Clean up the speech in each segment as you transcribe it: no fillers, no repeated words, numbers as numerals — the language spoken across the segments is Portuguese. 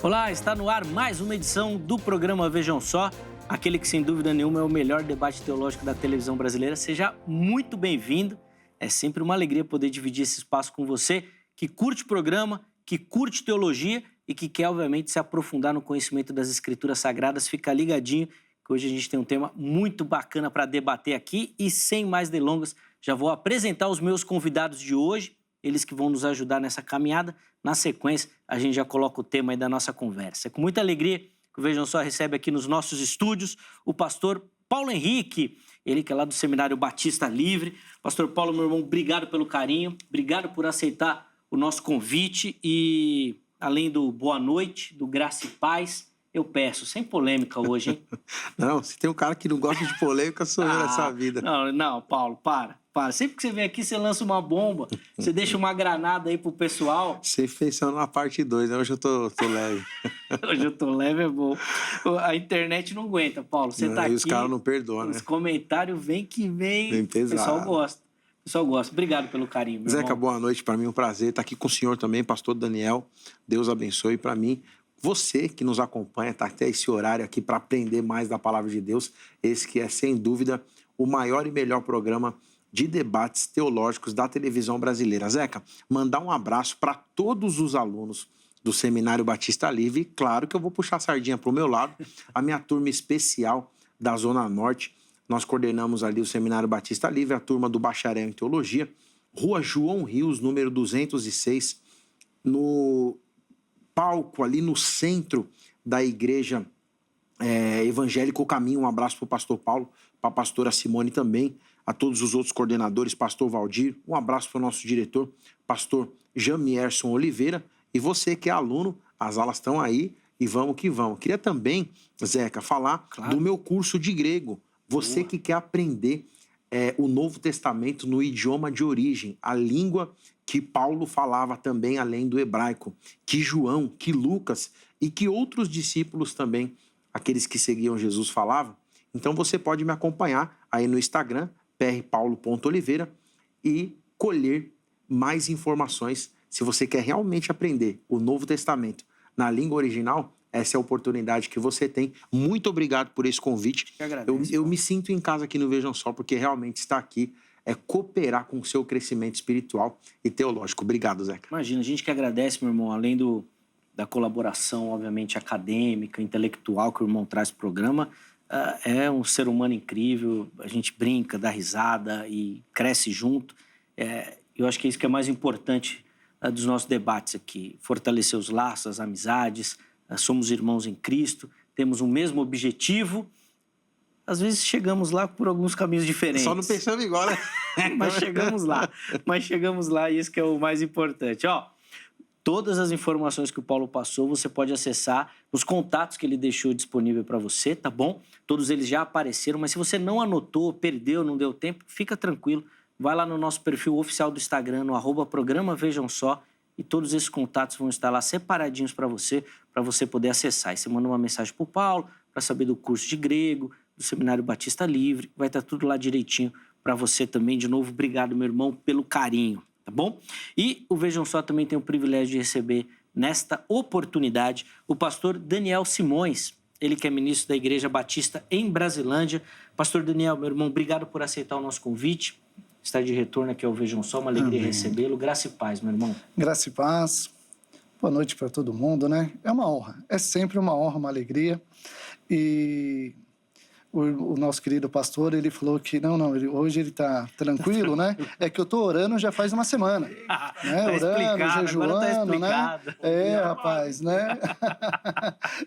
Olá, está no ar mais uma edição do programa Vejam Só, aquele que sem dúvida nenhuma é o melhor debate teológico da televisão brasileira. Seja muito bem-vindo, é sempre uma alegria poder dividir esse espaço com você que curte o programa, que curte teologia e que quer, obviamente, se aprofundar no conhecimento das Escrituras Sagradas. Fica ligadinho, que hoje a gente tem um tema muito bacana para debater aqui e, sem mais delongas, já vou apresentar os meus convidados de hoje, eles que vão nos ajudar nessa caminhada. Na sequência, a gente já coloca o tema aí da nossa conversa. É com muita alegria que o Vejam Só recebe aqui nos nossos estúdios o pastor Paulo Henrique, ele que é lá do Seminário Batista Livre. Pastor Paulo, meu irmão, obrigado pelo carinho, obrigado por aceitar o nosso convite e, além do boa noite, do graça e paz, eu peço, sem polêmica hoje, hein? Não, se tem um cara que não gosta de polêmica, sou eu nessa vida. Não, Paulo, para. Sempre que você vem aqui, você lança uma bomba, você deixa uma granada aí pro pessoal. Você pensando na parte 2, né? Hoje eu tô leve. Hoje eu tô leve, é bom. A internet não aguenta, Paulo. Você tá aqui. E os caras não perdoam, né? Os comentários vem que vem. Vem pesado. O pessoal gosta. Obrigado pelo carinho, meu Zeca, irmão. boa noite. Para mim é um prazer estar aqui com o senhor também, pastor Daniel. Deus abençoe. Para mim, você que nos acompanha, tá até esse horário aqui para aprender mais da palavra de Deus. Esse que é, sem dúvida, o maior e melhor programa de debates teológicos da televisão brasileira. Zeca, mandar um abraço para todos os alunos do Seminário Batista Livre. E claro que eu vou puxar a sardinha para o meu lado, a minha turma especial da Zona Norte. Nós coordenamos ali o Seminário Batista Livre, a turma do Bacharel em Teologia, Rua João Rios, número 206, no palco ali no centro da igreja evangélica O Caminho. Um abraço para o pastor Paulo, para a pastora Simone também, a todos os outros coordenadores, pastor Valdir, um abraço para o nosso diretor, pastor Jamierson Oliveira, e você que é aluno, as aulas estão aí e vamos que vamos. Queria também, Zeca, falar do meu curso de grego. Você que quer aprender o Novo Testamento no idioma de origem, a língua que Paulo falava também, além do hebraico, que João, que Lucas e que outros discípulos também, aqueles que seguiam Jesus, falavam. Então você pode me acompanhar aí no Instagram, prpaulo.oliveira, e colher mais informações. Se você quer realmente aprender o Novo Testamento na língua original, essa é a oportunidade que você tem. Muito obrigado por esse convite. Eu me sinto em casa aqui no Vejam Só, porque realmente estar aqui é cooperar com o seu crescimento espiritual e teológico. Obrigado, Zeca. Imagina, a gente que agradece, meu irmão, além da colaboração, obviamente, acadêmica, intelectual que o irmão traz para o programa. É um ser humano incrível, a gente brinca, dá risada e cresce junto. Eu acho que é isso que é mais importante dos nossos debates aqui, fortalecer os laços, as amizades, somos irmãos em Cristo, temos o mesmo objetivo. Às vezes chegamos lá por alguns caminhos diferentes. Só não pensamos igual, né? Mas chegamos lá e isso que é o mais importante. Todas as informações que o Paulo passou, você pode acessar os contatos que ele deixou disponível para você, tá bom? Todos eles já apareceram, mas se você não anotou, perdeu, não deu tempo, fica tranquilo. Vai lá no nosso perfil oficial do Instagram, no @programa Vejam Só, e todos esses contatos vão estar lá separadinhos para você poder acessar. E você manda uma mensagem para o Paulo, para saber do curso de grego, do Seminário Batista Livre, vai estar tudo lá direitinho para você também. De novo, obrigado, meu irmão, pelo carinho. Tá bom? E o Vejam Só também tem o privilégio de receber, nesta oportunidade, o pastor Daniel Simões, ele que é ministro da Igreja Batista em Brasilândia. Pastor Daniel, meu irmão, obrigado por aceitar o nosso convite. Está de retorno aqui ao Vejam Só, uma alegria recebê-lo. Graça e paz, meu irmão. Graça e paz. Boa noite para todo mundo, né? É uma honra, é sempre uma honra, uma alegria. E o nosso querido pastor, ele falou que hoje ele está tranquilo, né? É que eu estou orando já faz uma semana. Né? Tá orando, jejuando, tá né? Rapaz, né?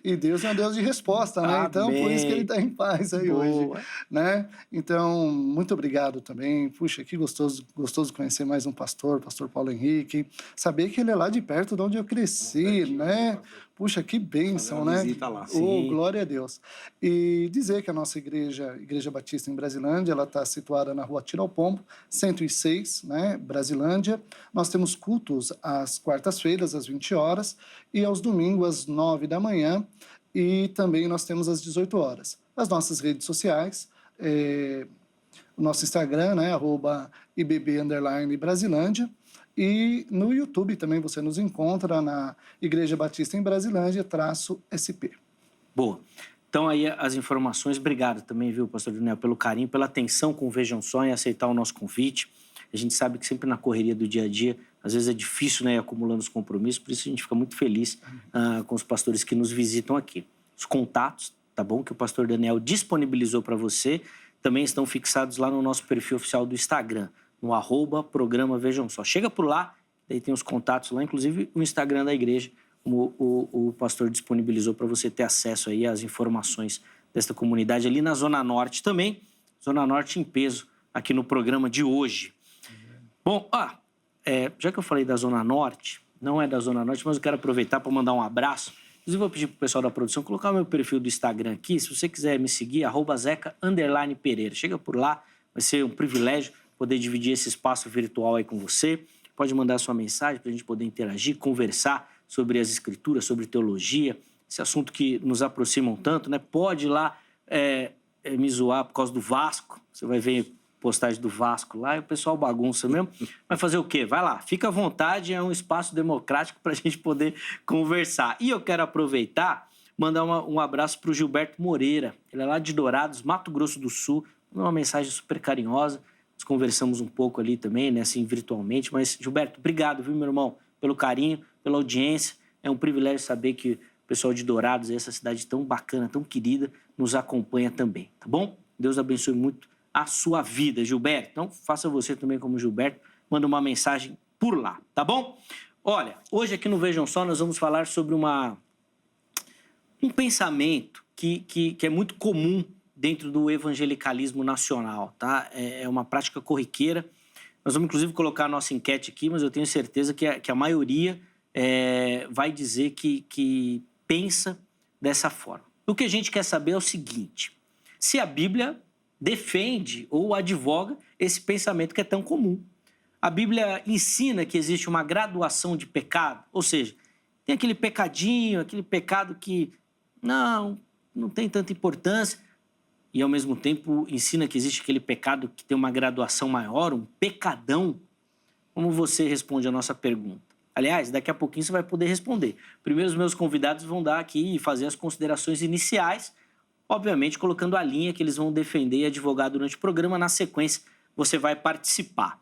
E Deus é um Deus de resposta, né? Amém. Então, por isso que ele está em paz aí hoje, né? Então, muito obrigado também. Puxa, que gostoso conhecer mais um pastor Paulo Henrique. Saber que ele é lá de perto de onde eu cresci, né? Puxa, que bênção, né? Visita lá. Glória a Deus. E dizer que a nossa Igreja Batista em Brasilândia, ela está situada na Rua Tiro ao Pombo, 106, né? Brasilândia. Nós temos cultos às quartas-feiras, às 20 horas, e aos domingos, às 9 da manhã, e também nós temos às 18 horas. As nossas redes sociais, o nosso Instagram, né? @IBB_Brasilândia. E no YouTube também você nos encontra na Igreja Batista em Brasilândia, _SP. Boa. Então aí as informações, obrigado também, viu, pastor Daniel, pelo carinho, pela atenção com o Vejam Só e aceitar o nosso convite. A gente sabe que sempre na correria do dia a dia, às vezes é difícil, né, ir acumulando os compromissos, por isso a gente fica muito feliz com os pastores que nos visitam aqui. Os contatos, tá bom, que o pastor Daniel disponibilizou para você, também estão fixados lá no nosso perfil oficial do Instagram, no @programa Vejam Só. Chega por lá, daí tem os contatos lá, inclusive o Instagram da igreja, como o pastor disponibilizou para você ter acesso aí às informações desta comunidade ali na Zona Norte também. Zona Norte em peso aqui no programa de hoje. Bom, já que eu falei da Zona Norte, não é da Zona Norte, mas eu quero aproveitar para mandar um abraço. Inclusive, vou pedir para o pessoal da produção colocar o meu perfil do Instagram aqui. Se você quiser me seguir, @zeca_pereira. Chega por lá, vai ser um privilégio poder dividir esse espaço virtual aí com você. Pode mandar sua mensagem para a gente poder interagir, conversar sobre as escrituras, sobre teologia, esse assunto que nos aproximam tanto, né? Pode ir lá me zoar por causa do Vasco, você vai ver postagem do Vasco lá e o pessoal bagunça mesmo. Vai fazer o quê? Vai lá, fica à vontade, é um espaço democrático para a gente poder conversar. E eu quero aproveitar, mandar um abraço para o Gilberto Moreira, ele é lá de Dourados, Mato Grosso do Sul, uma mensagem super carinhosa, nós conversamos um pouco ali também, né, assim, virtualmente, mas Gilberto, obrigado, viu, meu irmão, pelo carinho, pela audiência, é um privilégio saber que o pessoal de Dourados, essa cidade tão bacana, tão querida, nos acompanha também, tá bom? Deus abençoe muito a sua vida, Gilberto. Então, faça você também como Gilberto, manda uma mensagem por lá, tá bom? Olha, hoje aqui no Vejam Só nós vamos falar sobre um pensamento que é muito comum dentro do evangelicalismo nacional, tá? É uma prática corriqueira. Nós vamos, inclusive, colocar a nossa enquete aqui, mas eu tenho certeza que a maioria vai dizer que pensa dessa forma. O que a gente quer saber é o seguinte: se a Bíblia defende ou advoga esse pensamento que é tão comum. A Bíblia ensina que existe uma graduação de pecado, ou seja, tem aquele pecadinho, aquele pecado que não tem tanta importância, e ao mesmo tempo ensina que existe aquele pecado que tem uma graduação maior, um pecadão. Como você responde a nossa pergunta? Aliás, daqui a pouquinho você vai poder responder. Primeiro, os meus convidados vão dar aqui e fazer as considerações iniciais, obviamente colocando a linha que eles vão defender e advogar durante o programa. Na sequência, você vai participar.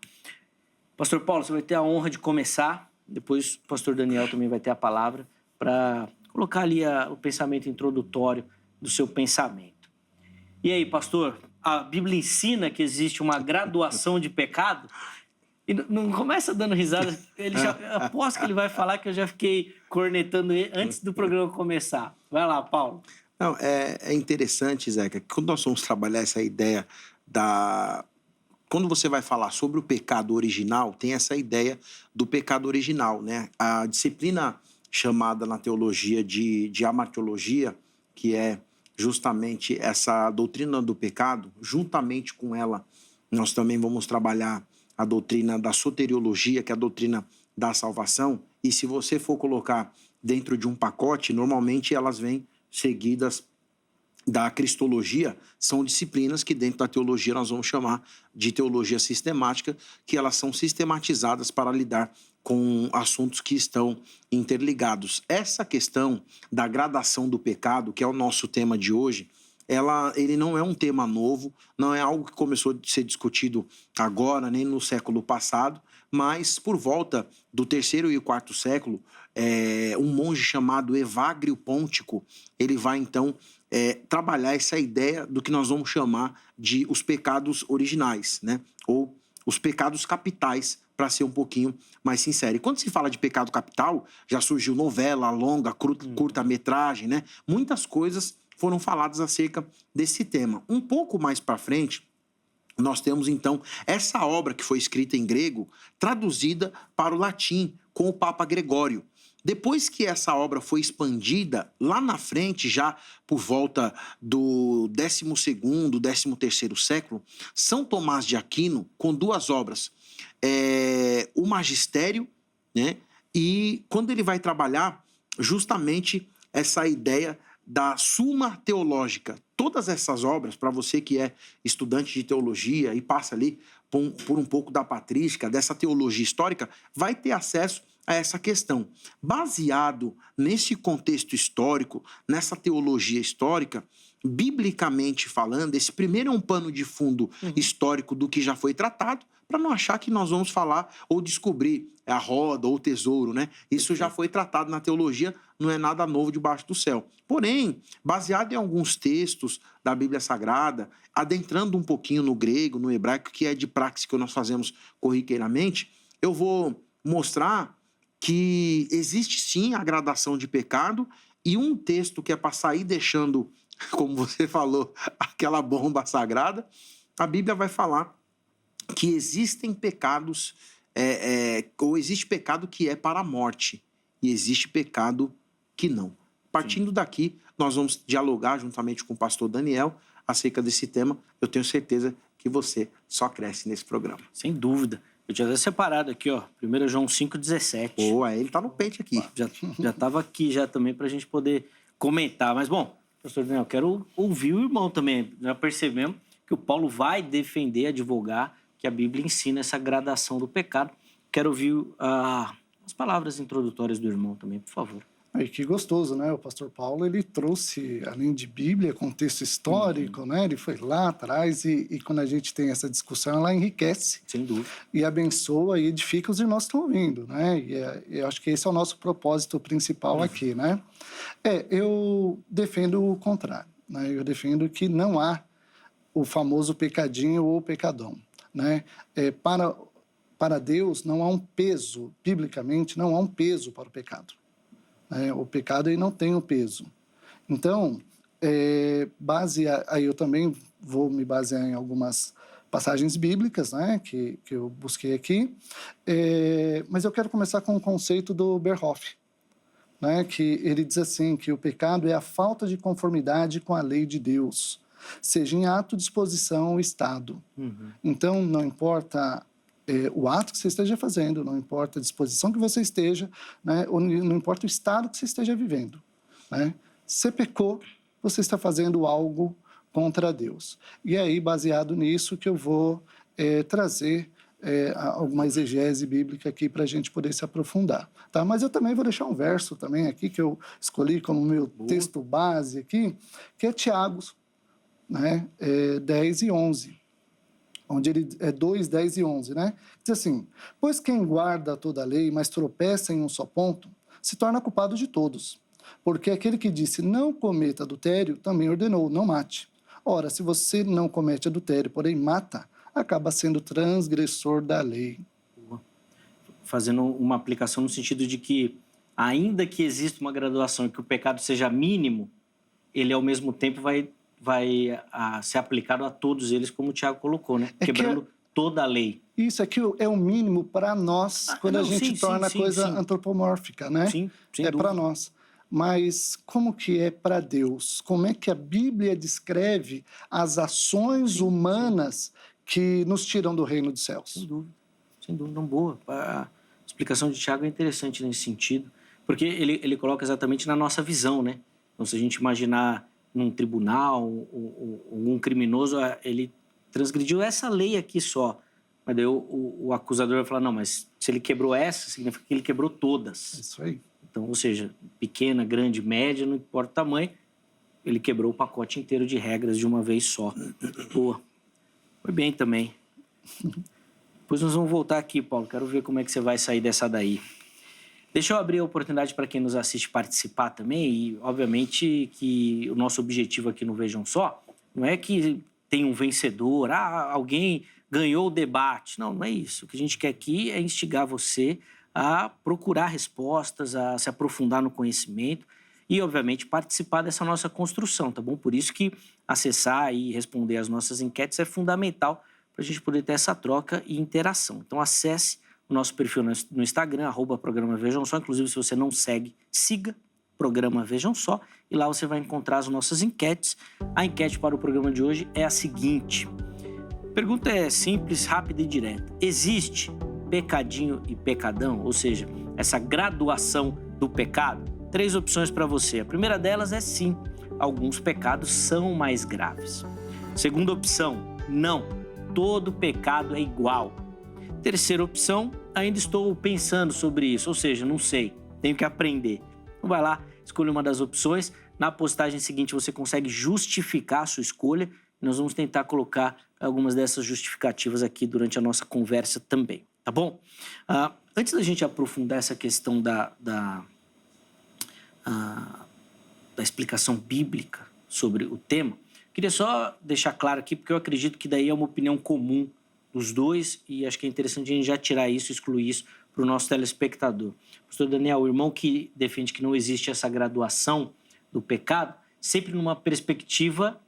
Pastor Paulo, você vai ter a honra de começar. Depois o pastor Daniel também vai ter a palavra para colocar ali o pensamento introdutório do seu pensamento. E aí, pastor, a Bíblia ensina que existe uma graduação de pecado? E não começa dando risada. Aposto que ele vai falar que eu já fiquei cornetando ele antes do programa começar. Vai lá, Paulo. Não, é interessante, Zeca, que quando nós vamos trabalhar essa ideia Quando você vai falar sobre o pecado original, tem essa ideia do pecado original, né? A disciplina chamada na teologia de amartiologia, que é justamente essa doutrina do pecado, juntamente com ela, nós também vamos trabalhar a doutrina da soteriologia, que é a doutrina da salvação. E se você for colocar dentro de um pacote, normalmente elas vêm seguidas da cristologia. São disciplinas que dentro da teologia nós vamos chamar de teologia sistemática, que elas são sistematizadas para lidar com assuntos que estão interligados. Essa questão da gradação do pecado, que é o nosso tema de hoje, ele não é um tema novo, não é algo que começou a ser discutido agora, nem no século passado, mas por volta do 3º e 4º século, um monge chamado Evagrio Pôntico, ele vai então trabalhar essa ideia do que nós vamos chamar de os pecados originais, né? Ou os pecados capitais, para ser um pouquinho mais sincero. E quando se fala de pecado capital, já surgiu novela, longa, curta-metragem, né? Muitas coisas foram faladas acerca desse tema. Um pouco mais para frente, nós temos então essa obra que foi escrita em grego, traduzida para o latim, com o Papa Gregório. Depois que essa obra foi expandida, lá na frente, já por volta do 12º, 13º século, São Tomás de Aquino, com 2 obras, o Magistério, né? E quando ele vai trabalhar justamente essa ideia da Suma Teológica. Todas essas obras, para você que é estudante de teologia e passa ali por um pouco da patrística, dessa teologia histórica, vai ter acesso a essa questão. Baseado nesse contexto histórico, nessa teologia histórica, biblicamente falando, esse primeiro é um pano de fundo histórico do que já foi tratado, para não achar que nós vamos falar ou descobrir a roda ou o tesouro, né? Isso já foi tratado na teologia, não é nada novo debaixo do céu. Porém, baseado em alguns textos da Bíblia Sagrada, adentrando um pouquinho no grego, no hebraico, que é de praxe que nós fazemos corriqueiramente, eu vou mostrar que existe sim a gradação de pecado e um texto que é para sair deixando, como você falou, aquela bomba sagrada, a Bíblia vai falar que existem pecados, ou existe pecado que é para a morte e existe pecado que não. Partindo daqui, nós vamos dialogar juntamente com o pastor Daniel acerca desse tema. Eu tenho certeza que você só cresce nesse programa. Sem dúvida. Eu tinha até separado aqui, ó, 1 João 5,17. Boa, ele tá no pente aqui. Já estava aqui já também para a gente poder comentar. Mas, bom, pastor Daniel, quero ouvir o irmão também. Já percebemos que o Paulo vai defender, advogar, que a Bíblia ensina essa gradação do pecado. Quero ouvir as palavras introdutórias do irmão também, por favor. E que gostoso, né? O pastor Paulo, ele trouxe, além de Bíblia, contexto histórico, né? Ele foi lá atrás e quando a gente tem essa discussão, ela enriquece. Sem dúvida. E abençoa e edifica os irmãos que estão ouvindo, né? E eu acho que esse é o nosso propósito principal aqui, né? Eu defendo o contrário, né? Eu defendo que não há o famoso pecadinho ou pecadão, né? Para Deus não há um peso, biblicamente, não há um peso para o pecado. O pecado aí não tem um peso. Então, aí eu também vou me basear em algumas passagens bíblicas, né, que eu busquei aqui, mas eu quero começar com o conceito do Berhoff, né, que ele diz assim, que o pecado é a falta de conformidade com a lei de Deus, seja em ato, disposição ou estado. Então, não importa o ato que você esteja fazendo, não importa a disposição que você esteja, né, ou não importa o estado que você esteja vivendo, né? Você pecou, você está fazendo algo contra Deus. E aí, baseado nisso, que eu vou trazer alguma exegese bíblica aqui para a gente poder se aprofundar. Tá? Mas eu também vou deixar um verso também aqui, que eu escolhi como meu texto base aqui, que é Tiago, né, 10 e 11. Onde ele 2, 10 e 11, né? Diz assim, pois quem guarda toda a lei, mas tropeça em um só ponto, se torna culpado de todos. Porque aquele que disse, não cometa adultério, também ordenou, não mate. Ora, se você não comete adultério, porém mata, acaba sendo transgressor da lei. Fazendo uma aplicação no sentido de que, ainda que exista uma graduação e que o pecado seja mínimo, ele ao mesmo tempo vai ser aplicado a todos eles, como o Tiago colocou, né? Quebrando toda a lei. Isso aqui é o mínimo para nós, quando a gente torna a coisa antropomórfica, né? Sim, é para nós. Mas como que é para Deus? Como é que a Bíblia descreve as ações humanas que nos tiram do reino dos céus? Sem dúvida, não boa. A explicação de Tiago é interessante nesse sentido, porque ele coloca exatamente na nossa visão, né? Então, se a gente imaginar num tribunal, um criminoso, ele transgrediu essa lei aqui só. Mas daí o acusador vai falar, não, mas se ele quebrou essa, significa que ele quebrou todas. Isso aí. Então, ou seja, pequena, grande, média, não importa o tamanho, ele quebrou o pacote inteiro de regras de uma vez só. Boa. Foi bem também. Depois nós vamos voltar aqui, Paulo. Quero ver como é que você vai sair dessa daí. Deixa eu abrir a oportunidade para quem nos assiste participar também. E, obviamente, que o nosso objetivo aqui no Vejam Só não é que tem um vencedor, alguém ganhou o debate. Não, não é isso. O que a gente quer aqui é instigar você a procurar respostas, a se aprofundar no conhecimento e, obviamente, participar dessa nossa construção, tá bom? Por isso que acessar e responder às nossas enquetes é fundamental para a gente poder ter essa troca e interação. Então, acesse o nosso perfil no Instagram, @programa Vejam Só. Inclusive, se você não segue, siga Programa Vejam Só. E lá você vai encontrar as nossas enquetes. A enquete para o programa de hoje é a seguinte. A pergunta é simples, rápida e direta. Existe pecadinho e pecadão? Ou seja, essa graduação do pecado? 3 opções para você. A primeira delas é sim. alguns pecados são mais graves. Segunda opção, não, todo pecado é igual. Terceira opção, ainda estou pensando sobre isso, ou seja, não sei, tenho que aprender. Então vai lá, escolha uma das opções. Na postagem seguinte você consegue justificar a sua escolha. Nós vamos tentar colocar algumas dessas justificativas aqui durante a nossa conversa também, tá bom? Antes da gente aprofundar essa questão da explicação bíblica sobre o tema, queria só deixar claro aqui, porque eu acredito que daí é uma opinião comum dos dois e acho que é interessante a gente já tirar isso, excluir isso para o nosso telespectador. Pastor Daniel, o irmão que defende que não existe essa graduação do pecado, sempre numa perspectiva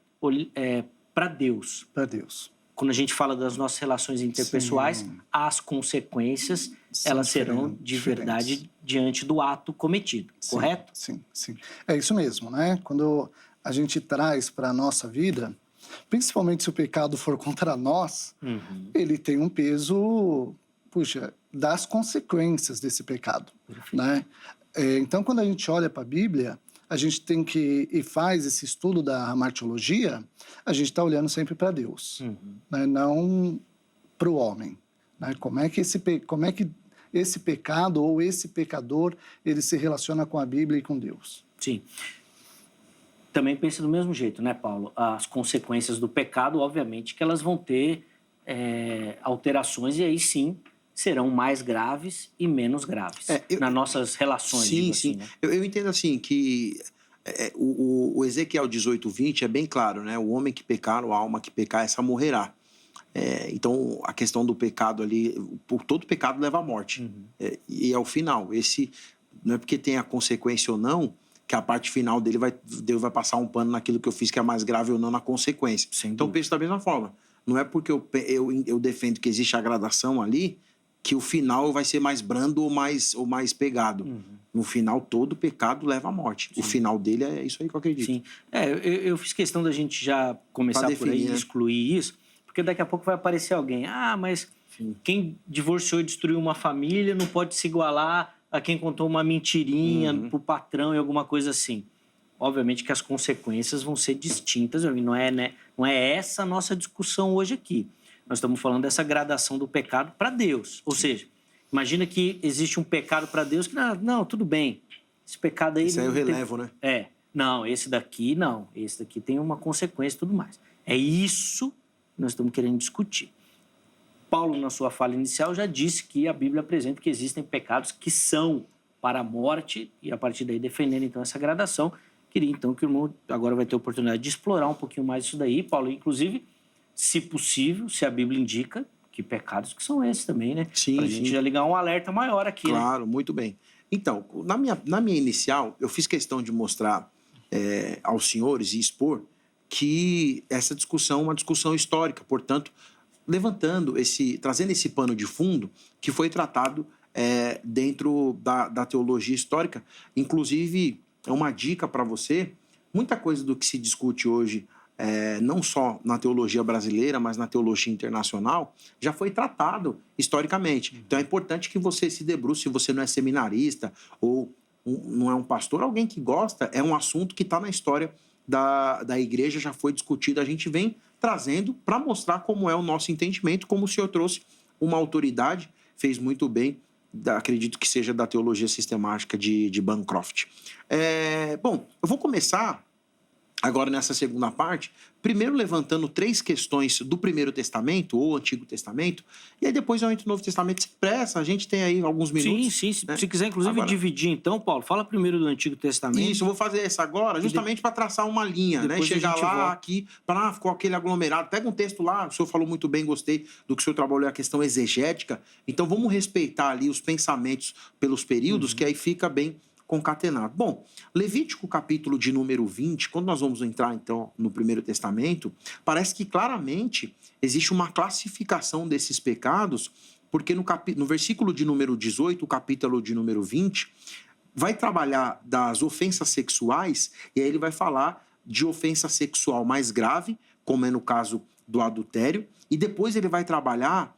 para Deus. Para Deus. Quando a gente fala das nossas relações interpessoais, Sim. as consequências, elas serão de verdade diante do ato cometido, Sim, correto? Sim. É isso mesmo, né? Quando a gente traz para a nossa vida, principalmente se o pecado for contra nós, ele tem um peso, das consequências desse pecado, né? Então, quando a gente olha para a Bíblia, a gente tem que, e faz esse estudo da martiologia, a gente está olhando sempre para Deus, né? Não para o homem, né? Como é que esse pecado ou esse pecador, ele se relaciona com a Bíblia e com Deus. Sim. Também pensa do mesmo jeito, né, Paulo? As consequências do pecado, obviamente, que elas vão ter alterações e aí sim serão mais graves e menos graves nas nossas relações. Sim, assim, sim. Né? Eu entendo assim que o Ezequiel 18:20 é bem claro, né? O homem que pecar, a alma que pecar, essa morrerá. Então, a questão do pecado ali, todo pecado leva à morte. E é o final. Esse não é porque tem a consequência ou não, que a parte final dele Deus vai passar um pano naquilo que eu fiz que é mais grave ou não na consequência. Então, eu penso da mesma forma. Não é porque eu defendo que existe a gradação ali, que o final vai ser mais brando ou mais pegado. No final, todo pecado leva à morte. Sim. O final dele é isso aí que eu acredito. Sim. Eu fiz questão da gente já começar por aí, excluir isso, porque daqui a pouco vai aparecer alguém. Mas quem divorciou e destruiu uma família não pode se igualar a quem contou uma mentirinha pro patrão e alguma coisa assim. Obviamente que as consequências vão ser distintas, não é essa a nossa discussão hoje aqui. Nós estamos falando dessa gradação do pecado para Deus. Ou seja, imagina que existe um pecado para Deus que, não, tudo bem. Esse pecado aí... Esse aí eu relevo, né? Não, esse daqui não. Esse daqui tem uma consequência e tudo mais. É isso que nós estamos querendo discutir. Paulo, na sua fala inicial, já disse que a Bíblia apresenta que existem pecados que são para a morte e, a partir daí, defendendo, então, essa gradação. Queria, então, que o irmão agora vai ter a oportunidade de explorar um pouquinho mais isso daí, Paulo, inclusive... Se possível, se a Bíblia indica, que pecados que são esses também, né? Sim, pra gente já ligar um alerta maior aqui, Claro, né? Muito bem. Então, na minha inicial, eu fiz questão de mostrar aos senhores e expor que essa discussão é uma discussão histórica, portanto, trazendo esse pano de fundo que foi tratado dentro da teologia histórica. Inclusive, é uma dica para você, muita coisa do que se discute hoje, não só na teologia brasileira, mas na teologia internacional, já foi tratado historicamente. Então é importante que você se debruce, se você não é seminarista ou não é um pastor, alguém que gosta, é um assunto que está na história da igreja, já foi discutido, a gente vem trazendo para mostrar como é o nosso entendimento, como o senhor trouxe uma autoridade, fez muito bem, acredito que seja da teologia sistemática de Bancroft. Bom, eu vou começar agora nessa segunda parte, primeiro levantando 3 questões do Primeiro Testamento ou Antigo Testamento, e aí depois eu entro no Novo Testamento sem pressa, a gente tem aí alguns minutos. Sim, né? Se quiser inclusive dividir então, Paulo, fala primeiro do Antigo Testamento. Isso, eu vou fazer essa agora justamente para traçar uma linha, né? Chegar lá, aqui, para ficou aquele aglomerado. Pega um texto lá, o senhor falou muito bem, gostei do que o senhor trabalhou, a questão exegética, então vamos respeitar ali os pensamentos pelos períodos, que aí fica bem concatenado. Bom, Levítico capítulo de número 20, quando nós vamos entrar então no Primeiro Testamento, parece que claramente existe uma classificação desses pecados, porque no versículo de número 18, o capítulo de número 20, vai trabalhar das ofensas sexuais, e aí ele vai falar de ofensa sexual mais grave, como é no caso do adultério, e depois ele vai trabalhar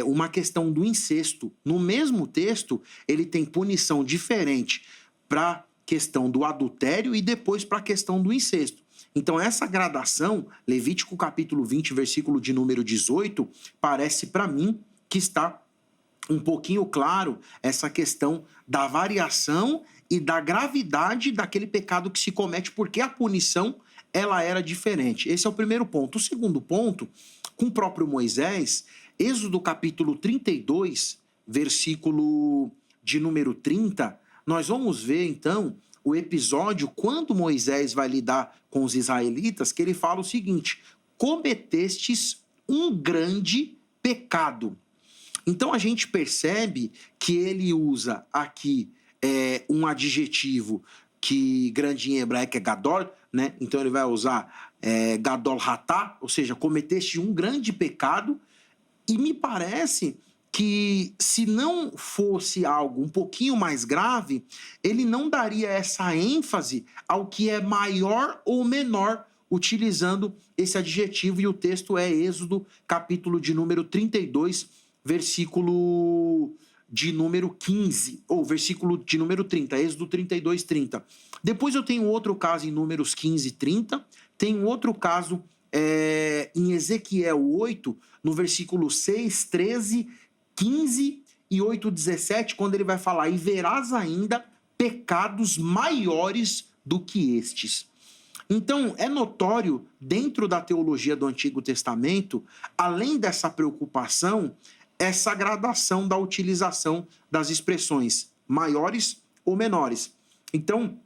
uma questão do incesto. No mesmo texto, ele tem punição diferente para questão do adultério e depois para a questão do incesto. Então, essa gradação, Levítico capítulo 20, versículo de número 18, parece para mim que está um pouquinho claro essa questão da variação e da gravidade daquele pecado que se comete, porque a punição ela era diferente. Esse é o primeiro ponto. O segundo ponto, com o próprio Moisés, Êxodo capítulo 32, versículo de número 30, nós vamos ver então o episódio quando Moisés vai lidar com os israelitas, que ele fala o seguinte: cometestes um grande pecado. Então a gente percebe que ele usa aqui um adjetivo que grande em hebraico é gadol, né? Então ele vai usar gadol hatá, ou seja, cometeste um grande pecado, e me parece que se não fosse algo um pouquinho mais grave, ele não daria essa ênfase ao que é maior ou menor, utilizando esse adjetivo, e o texto é Êxodo, capítulo de número 32, versículo de número 15, ou versículo de número 30, Êxodo 32, 30. Depois eu tenho outro caso em Números 15, 30, tem outro caso em Ezequiel 8, no versículo 6, 13, 15 e 8, 17, quando ele vai falar: e verás ainda pecados maiores do que estes. Então, é notório, dentro da teologia do Antigo Testamento, além dessa preocupação, essa gradação da utilização das expressões maiores ou menores. Então,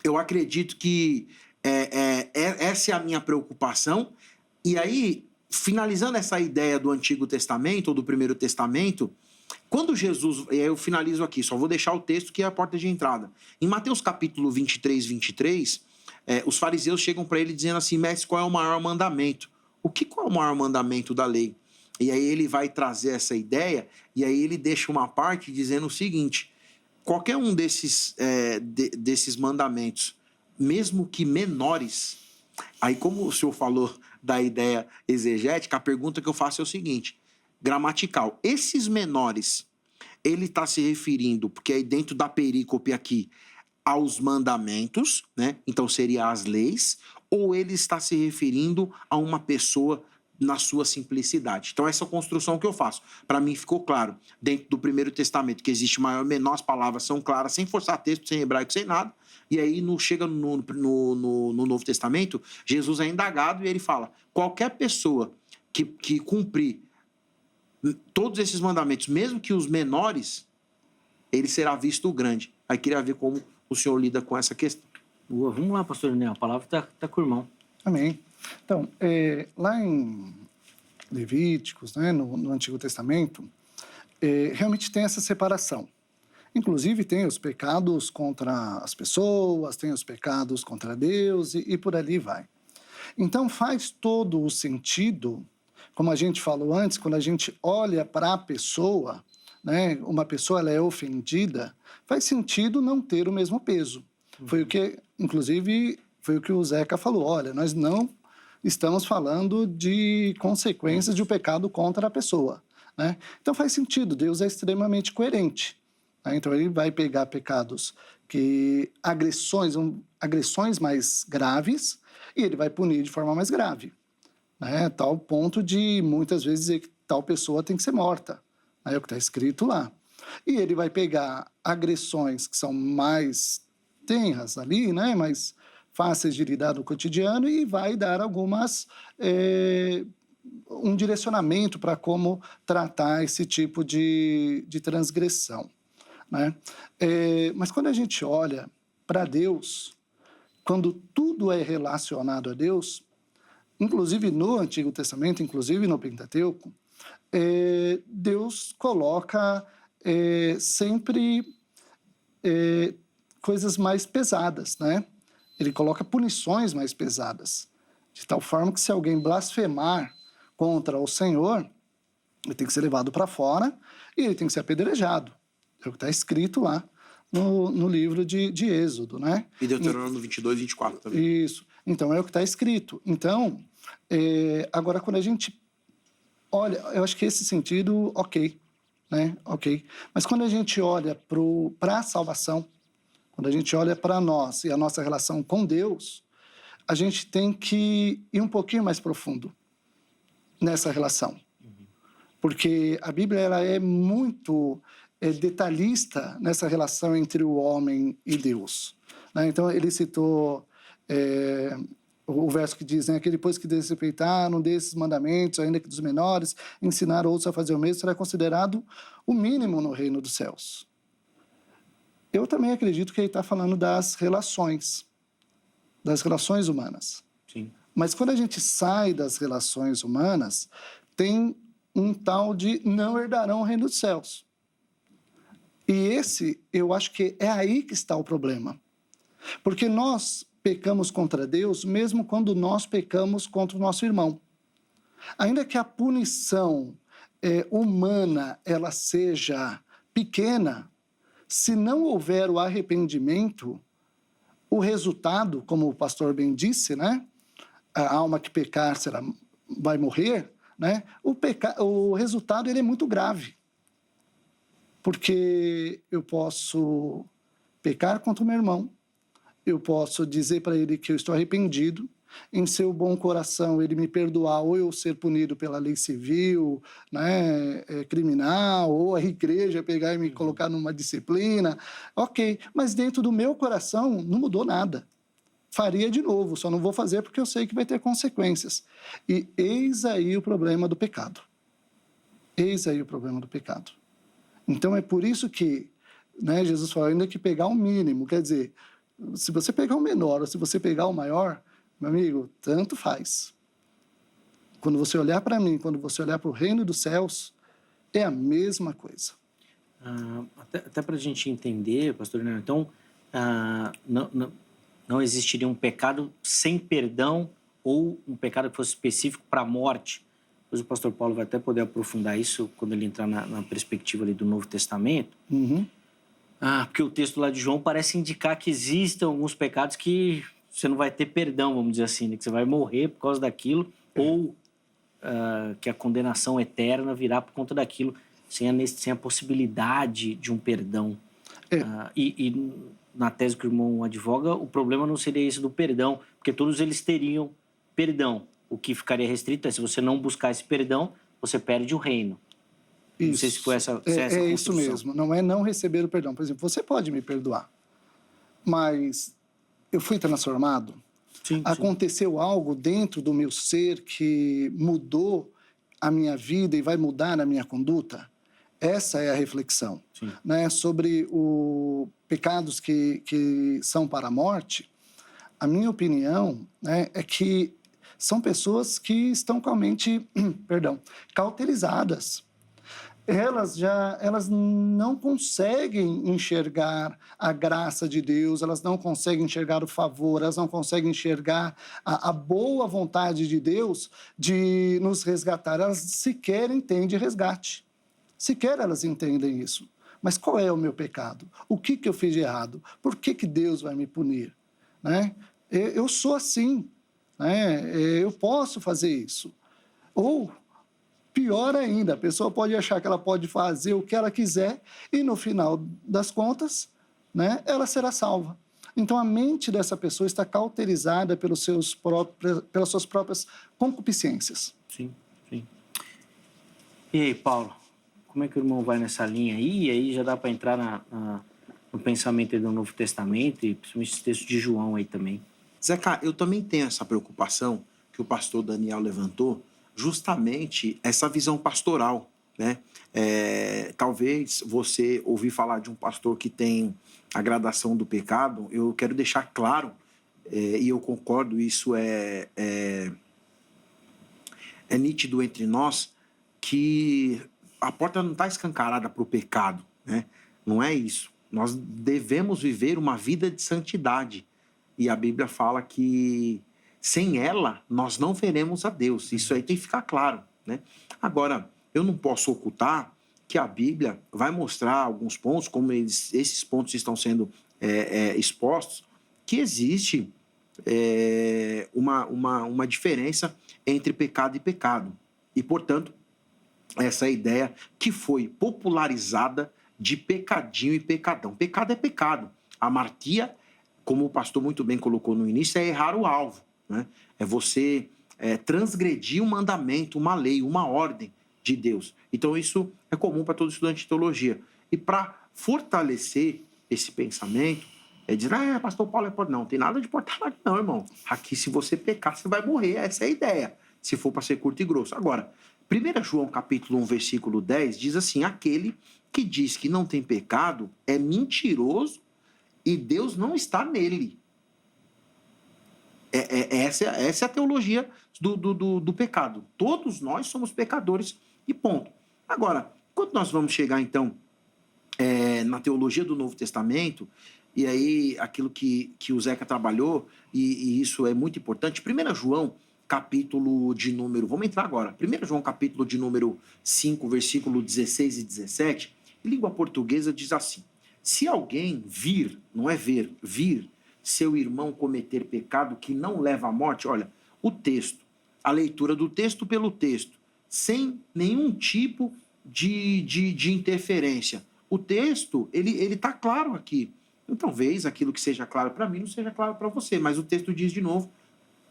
eu acredito que essa é a minha preocupação. E aí, finalizando essa ideia do Antigo Testamento ou do Primeiro Testamento, quando Jesus, e aí eu finalizo aqui, só vou deixar o texto que é a porta de entrada. Em Mateus capítulo 23, 23, os fariseus chegam para ele dizendo assim: mestre, qual é o maior mandamento? Qual é o maior mandamento da lei? E aí ele vai trazer essa ideia, e aí ele deixa uma parte dizendo o seguinte: qualquer um desses mandamentos, mesmo que menores, aí como o senhor falou da ideia exegética, a pergunta que eu faço é o seguinte, gramatical: esses menores, ele está se referindo, porque aí dentro da perícope aqui, aos mandamentos, né? Então seria as leis, ou ele está se referindo a uma pessoa na sua simplicidade? Então essa construção que eu faço, para mim ficou claro, dentro do Primeiro Testamento, que existe maior e menor, as palavras são claras, sem forçar texto, sem hebraico, sem nada, e aí chega no Novo Testamento, Jesus é indagado e ele fala: qualquer pessoa que cumprir todos esses mandamentos, mesmo que os menores, ele será visto o grande. Aí queria ver como o senhor lida com essa questão. Boa, vamos lá, pastor Daniel, a palavra está com o irmão. Amém. Então, lá em Levíticos, né, no Antigo Testamento, realmente tem essa separação. Inclusive, tem os pecados contra as pessoas, tem os pecados contra Deus e por ali vai. Então, faz todo o sentido, como a gente falou antes, quando a gente olha para a pessoa, né, uma pessoa ela é ofendida, faz sentido não ter o mesmo peso. Foi o que, inclusive, foi o que o Zeca falou: olha, nós não estamos falando de consequências de um pecado contra a pessoa, né? Então faz sentido, Deus é extremamente coerente, né? Então ele vai pegar pecados agressões mais graves, e ele vai punir de forma mais grave, né? Tal ponto de muitas vezes dizer que tal pessoa tem que ser morta, né? É o que está escrito lá. E ele vai pegar agressões que são mais tenras ali, né? Mais fáceis de lidar no cotidiano, e vai dar um direcionamento para como tratar esse tipo de transgressão, né? Mas quando a gente olha para Deus, quando tudo é relacionado a Deus, inclusive no Antigo Testamento, inclusive no Pentateuco, Deus coloca sempre coisas mais pesadas, né? Ele coloca punições mais pesadas, de tal forma que se alguém blasfemar contra o Senhor, ele tem que ser levado para fora e ele tem que ser apedrejado. É o que está escrito lá no livro de Êxodo, né? E Deuteronômio 22, 24 também. Isso. Então, é o que está escrito. Então, agora, quando a gente olha, eu acho que esse sentido, ok, né? Ok. Mas quando a gente olha para a salvação, quando a gente olha para nós e a nossa relação com Deus, a gente tem que ir um pouquinho mais profundo nessa relação. Porque a Bíblia ela é muito detalhista nessa relação entre o homem e Deus, né? Então, ele citou o verso que diz, né, que depois que desrespeitaram desses mandamentos, ainda que dos menores, ensinar outros a fazer o mesmo, será considerado o mínimo no reino dos céus. Eu também acredito que ele está falando das relações humanas. Sim. Mas quando a gente sai das relações humanas, tem um tal de não herdarão o reino dos céus. E esse, eu acho que é aí que está o problema. Porque nós pecamos contra Deus, mesmo quando nós pecamos contra o nosso irmão. Ainda que a punição humana ela seja pequena, se não houver o arrependimento, o resultado, como o pastor bem disse, né? A alma que pecar vai morrer, né? O resultado ele é muito grave. Porque eu posso pecar contra o meu irmão, eu posso dizer para ele que eu estou arrependido, em seu bom coração ele me perdoar, ou eu ser punido pela lei civil, né, criminal, ou a igreja pegar e me colocar numa disciplina, ok, mas dentro do meu coração não mudou nada. Faria de novo, só não vou fazer porque eu sei que vai ter consequências. E eis aí o problema do pecado. Eis aí o problema do pecado. Então é por isso que, né, Jesus falou, ainda que pegar o mínimo, quer dizer, se você pegar o menor ou se você pegar o maior, meu amigo, tanto faz. Quando você olhar para mim, quando você olhar para o reino dos céus, é a mesma coisa. Até para a gente entender, pastor Leonardo, então, não existiria um pecado sem perdão ou um pecado que fosse específico para a morte. Depois o pastor Paulo vai até poder aprofundar isso quando ele entrar na perspectiva ali do Novo Testamento. Uhum. Porque o texto lá de João parece indicar que existem alguns pecados que você não vai ter perdão, vamos dizer assim, né? Que você vai morrer por causa daquilo, ou que a condenação eterna virá por conta daquilo, sem a possibilidade de um perdão. E na tese que o irmão advoga, o problema não seria esse do perdão, porque todos eles teriam perdão. O que ficaria restrito é se você não buscar esse perdão, você perde o reino. Isso. Não sei se foi essa construção. É isso mesmo, não é não receber o perdão. Por exemplo, você pode me perdoar, mas eu fui transformado, Sim. Aconteceu algo dentro do meu ser que mudou a minha vida e vai mudar a minha conduta. Essa é a reflexão, né? Sobre os pecados que são para a morte. A minha opinião, né, é que são pessoas que estão com a mente, cauterizadas. Elas não conseguem enxergar a graça de Deus, elas não conseguem enxergar o favor, elas não conseguem enxergar a boa vontade de Deus de nos resgatar. Elas sequer entendem resgate. Sequer elas entendem isso. Mas qual é o meu pecado? O que eu fiz de errado? Por que Deus vai me punir? Né? Eu sou assim. Né? Eu posso fazer isso. Ou... pior ainda, a pessoa pode achar que ela pode fazer o que ela quiser e, no final das contas, né, ela será salva. Então, a mente dessa pessoa está cauterizada pelas suas próprias concupiscências. Sim. E aí, Paulo, como é que o irmão vai nessa linha aí? E aí já dá para entrar no pensamento do Novo Testamento e principalmente esse texto de João aí também. Zeca, eu também tenho essa preocupação que o pastor Daniel levantou, justamente essa visão pastoral, né? Talvez você ouvir falar de um pastor que tem a gradação do pecado, eu quero deixar claro, e eu concordo, isso é nítido entre nós, que a porta não está escancarada para o pecado, né? Não é isso. Nós devemos viver uma vida de santidade, e a Bíblia fala que sem ela, nós não veremos a Deus. Isso aí tem que ficar claro, né? Agora, eu não posso ocultar que a Bíblia vai mostrar alguns pontos, como esses pontos estão sendo expostos, que existe uma diferença entre pecado e pecado. E, portanto, essa ideia que foi popularizada de pecadinho e pecadão. Pecado é pecado. Amartia, como o pastor muito bem colocou no início, é errar o alvo, né? É você transgredir um mandamento, uma lei, uma ordem de Deus. Então isso é comum para todo estudante de teologia. E para fortalecer esse pensamento, dizer, pastor Paulo é porta. Não tem nada de porta não, irmão. Aqui, se você pecar, você vai morrer. Essa é a ideia, se for para ser curto e grosso. Agora, 1 João capítulo 1, versículo 10, diz assim, aquele que diz que não tem pecado é mentiroso e Deus não está nele. Essa é a teologia do pecado. Todos nós somos pecadores e ponto. Agora, quando nós vamos chegar, então, na teologia do Novo Testamento, e aí aquilo que o Zeca trabalhou, e isso é muito importante, 1 João, capítulo de número... Vamos entrar agora. 1 João, capítulo de número 5, versículo 16 e 17, em língua portuguesa diz assim, se alguém vir, não é ver, vir, seu irmão cometer pecado que não leva à morte, olha, o texto, a leitura do texto pelo texto, sem nenhum tipo de interferência. O texto, ele está claro aqui. Então, talvez aquilo que seja claro para mim não seja claro para você, mas o texto diz de novo,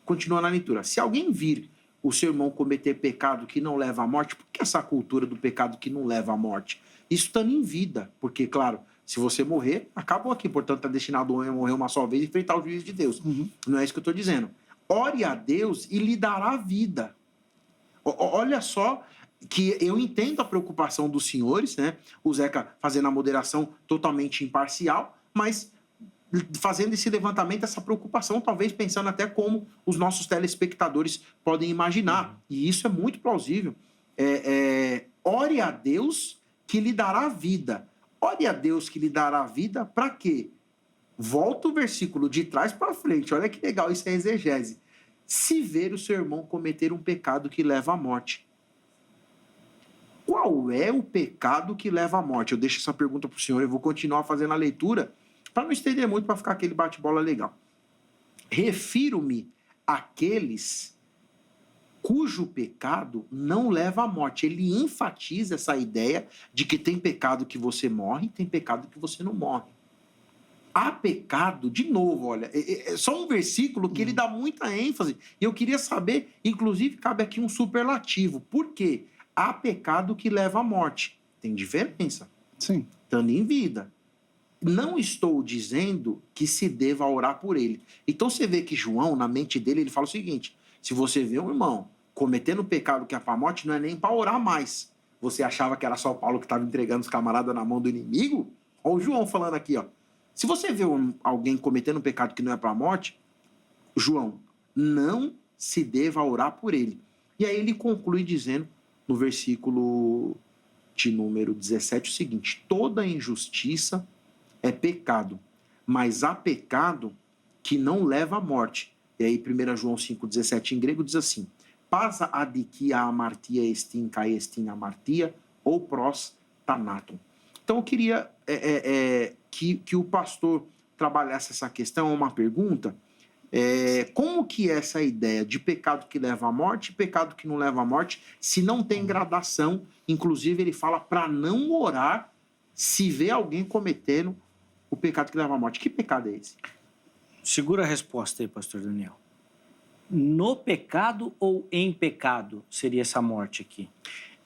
continua na leitura. Se alguém vir o seu irmão cometer pecado que não leva à morte, por que essa cultura do pecado que não leva à morte? Isso estando em vida, porque, claro, se você morrer, acabou aqui. Portanto, está destinado o homem a morrer uma só vez e enfrentar o juízo de Deus. Não é isso que eu estou dizendo. Ore a Deus e lhe dará vida. Olha só que eu entendo a preocupação dos senhores, né? O Zeca fazendo a moderação totalmente imparcial, mas fazendo esse levantamento, essa preocupação, talvez pensando até como os nossos telespectadores podem imaginar. E isso é muito plausível. Ore a Deus que lhe dará vida. Ore a Deus que lhe dará vida para quê? Volta o versículo de trás para frente. Olha que legal, isso é exegese. Se ver o seu irmão cometer um pecado que leva à morte. Qual é o pecado que leva à morte? Eu deixo essa pergunta para o senhor, eu vou continuar fazendo a leitura, para não estender muito, para ficar aquele bate-bola legal. Refiro-me àqueles cujo pecado não leva à morte. Ele enfatiza essa ideia de que tem pecado que você morre e tem pecado que você não morre. Há pecado, de novo, olha, é só um versículo que ele dá muita ênfase. E eu queria saber, inclusive, cabe aqui um superlativo. Por quê? Há pecado que leva à morte. Tem diferença. Sim. Estando em vida. Não estou dizendo que se deva orar por ele. Então você vê que João, na mente dele, ele fala o seguinte, se você vê um irmão cometendo pecado que é para a morte, não é nem para orar mais. Você achava que era só o Paulo que estava entregando os camaradas na mão do inimigo? Olha o João falando aqui, ó. Se você vê alguém cometendo um pecado que não é para a morte, João, não se deva orar por ele. E aí ele conclui dizendo, no versículo de número 17, o seguinte, toda injustiça é pecado, mas há pecado que não leva à morte. E aí 1 João 5,17 em grego diz assim, pasa adikia amartia estin kai estin amartia, ou pros thanaton. Então eu queria que o pastor trabalhasse essa questão, uma pergunta, como que é essa ideia de pecado que leva à morte e pecado que não leva à morte, se não tem gradação, inclusive ele fala para não orar se vê alguém cometendo o pecado que leva à morte. Que pecado é esse? Segura a resposta aí, pastor Daniel. No pecado ou em pecado seria essa morte aqui?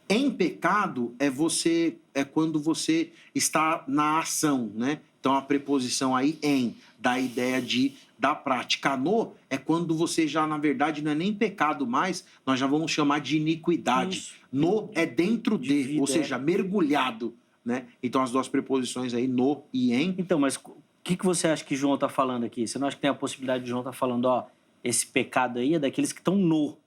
Em pecado é quando você está na ação, né? Então a preposição aí em dá a ideia da prática. No é quando você já, na verdade, não é nem pecado mais, nós já vamos chamar de iniquidade. Isso. No é dentro de vida, ou seja, mergulhado, né? Então as duas preposições aí, no e em. Então, mas o que você acha que João está falando aqui? Você não acha que tem a possibilidade de João estar falando, ó, esse pecado aí é daqueles que estão no?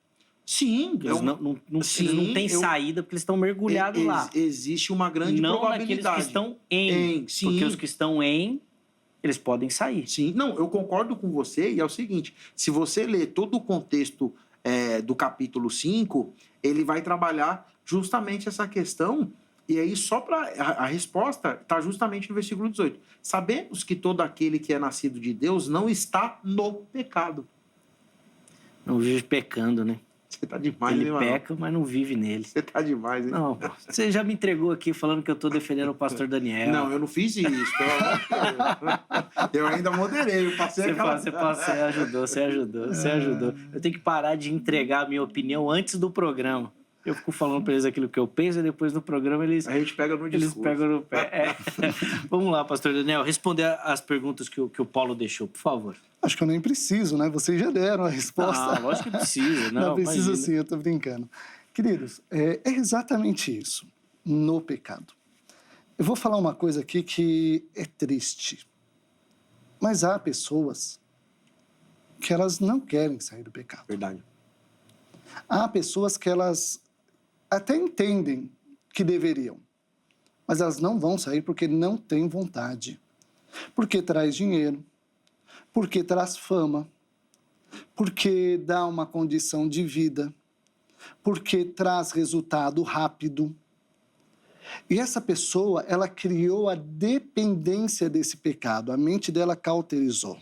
Sim. Eles não têm saída porque eles estão mergulhados lá. Existe uma grande probabilidade. Não naqueles que estão em. Sim. Porque os que estão em, eles podem sair. Sim. Não, eu concordo com você e é o seguinte, se você ler todo o contexto do capítulo 5, ele vai trabalhar justamente essa questão e aí só para... A resposta está justamente no versículo 18. Sabemos que todo aquele que é nascido de Deus não está no pecado. Não vive pecando, né? Você tá demais, Ele hein, mano? peca, mas não vive nele. Você tá demais, hein? Não, pô, você já me entregou aqui falando que eu tô defendendo o pastor Daniel. Não, eu não fiz isso. Eu ainda moderei, eu passei Você ajudou. Eu tenho que parar de entregar a minha opinião antes do programa. Eu fico falando para eles aquilo que eu penso e depois no programa eles... A gente pega no discurso. Eles pegam no pé. É. Vamos lá, pastor Daniel, responder as perguntas que o Paulo deixou, por favor. Acho que eu nem preciso, né? Vocês já deram a resposta. Ah, lógico que precisa. Não, precisa imagina. sim, eu tô brincando. Queridos, é exatamente isso, no pecado. Eu vou falar uma coisa aqui que é triste, mas há pessoas que elas não querem sair do pecado. Verdade. Há pessoas que elas até entendem que deveriam, mas elas não vão sair porque não têm vontade. Porque traz dinheiro, porque traz fama, porque dá uma condição de vida, porque traz resultado rápido. E essa pessoa, ela criou a dependência desse pecado, a mente dela cauterizou.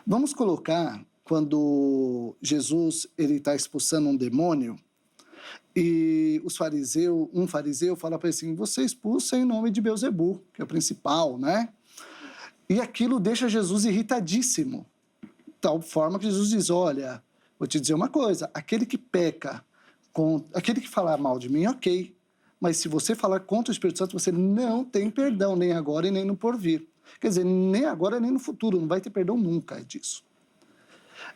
Vamos colocar quando Jesus ele está expulsando um demônio e um fariseu fala para ele assim, você expulsa em nome de Beelzebu, que é o principal, né? E aquilo deixa Jesus irritadíssimo. Tal forma que Jesus diz, olha, vou te dizer uma coisa, aquele que peca, aquele que falar mal de mim, ok. Mas se você falar contra o Espírito Santo, você não tem perdão, nem agora e nem no porvir. Quer dizer, nem agora nem no futuro, não vai ter perdão nunca disso.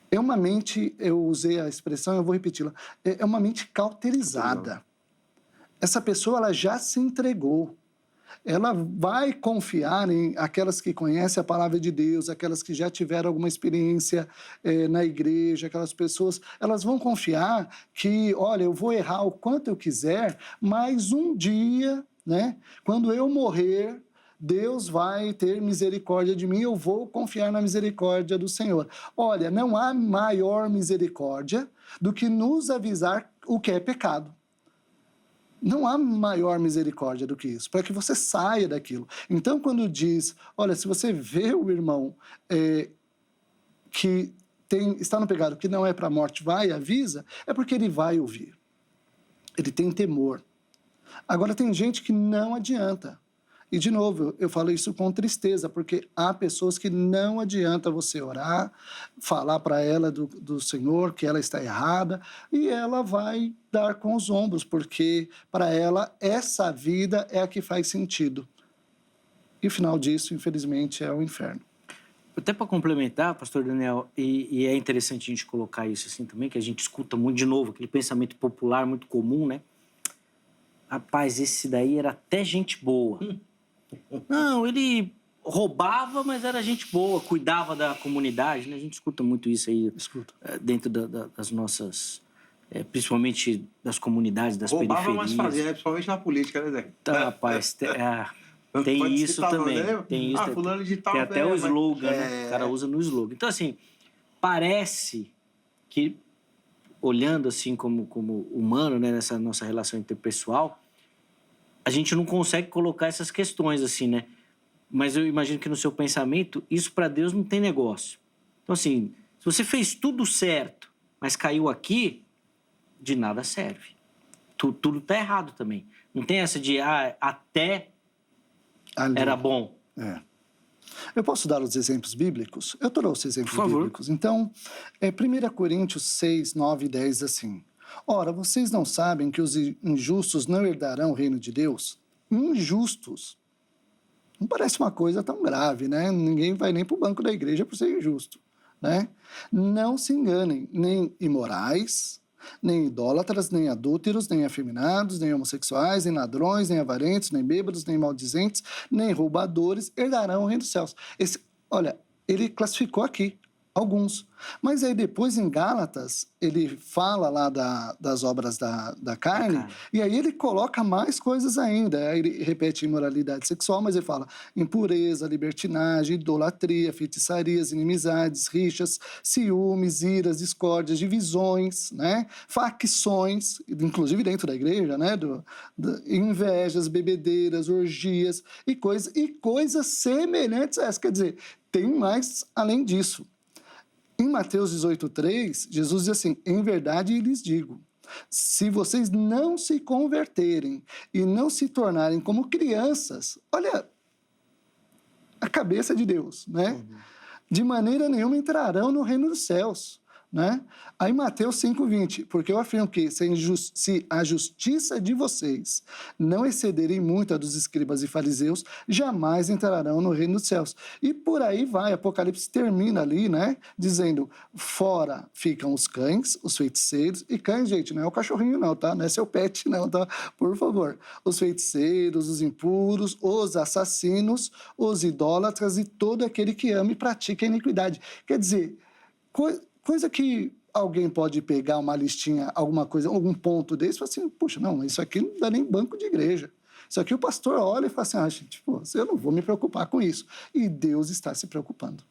É uma mente, eu usei a expressão, eu vou repeti-la, é uma mente cauterizada. Essa pessoa, ela já se entregou. Ela vai confiar em aquelas que conhecem a palavra de Deus, aquelas que já tiveram alguma experiência na igreja, aquelas pessoas, elas vão confiar que, olha, eu vou errar o quanto eu quiser, mas um dia, né, quando eu morrer, Deus vai ter misericórdia de mim, eu vou confiar na misericórdia do Senhor. Olha, não há maior misericórdia do que nos avisar o que é pecado. Não há maior misericórdia do que isso, para que você saia daquilo. Então, quando diz, olha, se você vê o irmão que está no pecado, que não é para a morte, vai e avisa, é porque ele vai ouvir. Ele tem temor. Agora, tem gente que não adianta. E, de novo, eu falo isso com tristeza, porque há pessoas que não adianta você orar, falar para ela do Senhor que ela está errada, e ela vai dar com os ombros, porque para ela essa vida é a que faz sentido. E o final disso, infelizmente, é o inferno. Até para complementar, pastor Daniel, e é interessante a gente colocar isso assim também, que a gente escuta muito de novo, aquele pensamento popular muito comum, né? Rapaz, esse daí era até gente boa. Não, ele roubava, mas era gente boa, cuidava da comunidade, né? A gente escuta muito isso aí dentro das nossas, principalmente das comunidades, das roubava, periferias. Mas fazia, né? Principalmente na política, né, Zé? Tá, rapaz, tem isso também. Tem isso, fulano de tal. Tem até o slogan, né? O cara usa no slogan. Então, assim, parece que, olhando assim como humano, né, nessa nossa relação interpessoal, a gente não consegue colocar essas questões assim, né? Mas eu imagino que no seu pensamento, isso para Deus não tem negócio. Então, assim, se você fez tudo certo, mas caiu aqui, de nada serve. Tudo tá errado também. Não tem essa de, até ali era bom. Eu posso dar os exemplos bíblicos? Eu trouxe exemplos bíblicos. Então, 1 Coríntios 6, 9 e 10, assim... Ora, vocês não sabem que os injustos não herdarão o reino de Deus? Injustos. Não parece uma coisa tão grave, né? Ninguém vai nem para o banco da igreja por ser injusto, né? Não se enganem, nem imorais, nem idólatras, nem adúlteros, nem afeminados, nem homossexuais, nem ladrões, nem avarentos, nem bêbados, nem maldizentes, nem roubadores herdarão o reino dos céus. Olha, ele classificou aqui alguns. Mas aí depois em Gálatas, ele fala lá das obras da carne, e aí ele coloca mais coisas ainda. Aí ele repete imoralidade sexual, mas ele fala impureza, libertinagem, idolatria, feitiçarias, inimizades, rixas, ciúmes, iras, discórdias, divisões, né? Facções, inclusive dentro da igreja, né? Invejas, bebedeiras, orgias e coisas semelhantes a essas. Quer dizer, tem mais além disso. Em Mateus 18:3, Jesus diz assim: em verdade lhes digo, se vocês não se converterem e não se tornarem como crianças, olha a cabeça de Deus, né? De maneira nenhuma entrarão no reino dos céus, né? Aí Mateus 5:20, porque eu afirmo que se a justiça de vocês não excederem muito a dos escribas e fariseus, jamais entrarão no reino dos céus. E por aí vai, Apocalipse termina ali, né? Dizendo, fora ficam os cães, os feiticeiros, e cães, gente, não é o cachorrinho não, tá? Não é seu pet não, tá? Por favor. Os feiticeiros, os impuros, os assassinos, os idólatras e todo aquele que ama e pratica a iniquidade. Quer dizer, coisa que alguém pode pegar uma listinha, alguma coisa, algum ponto desse e falar assim, puxa, não, isso aqui não dá nem banco de igreja. Isso aqui o pastor olha e fala assim, gente, pô, eu não vou me preocupar com isso. E Deus está se preocupando.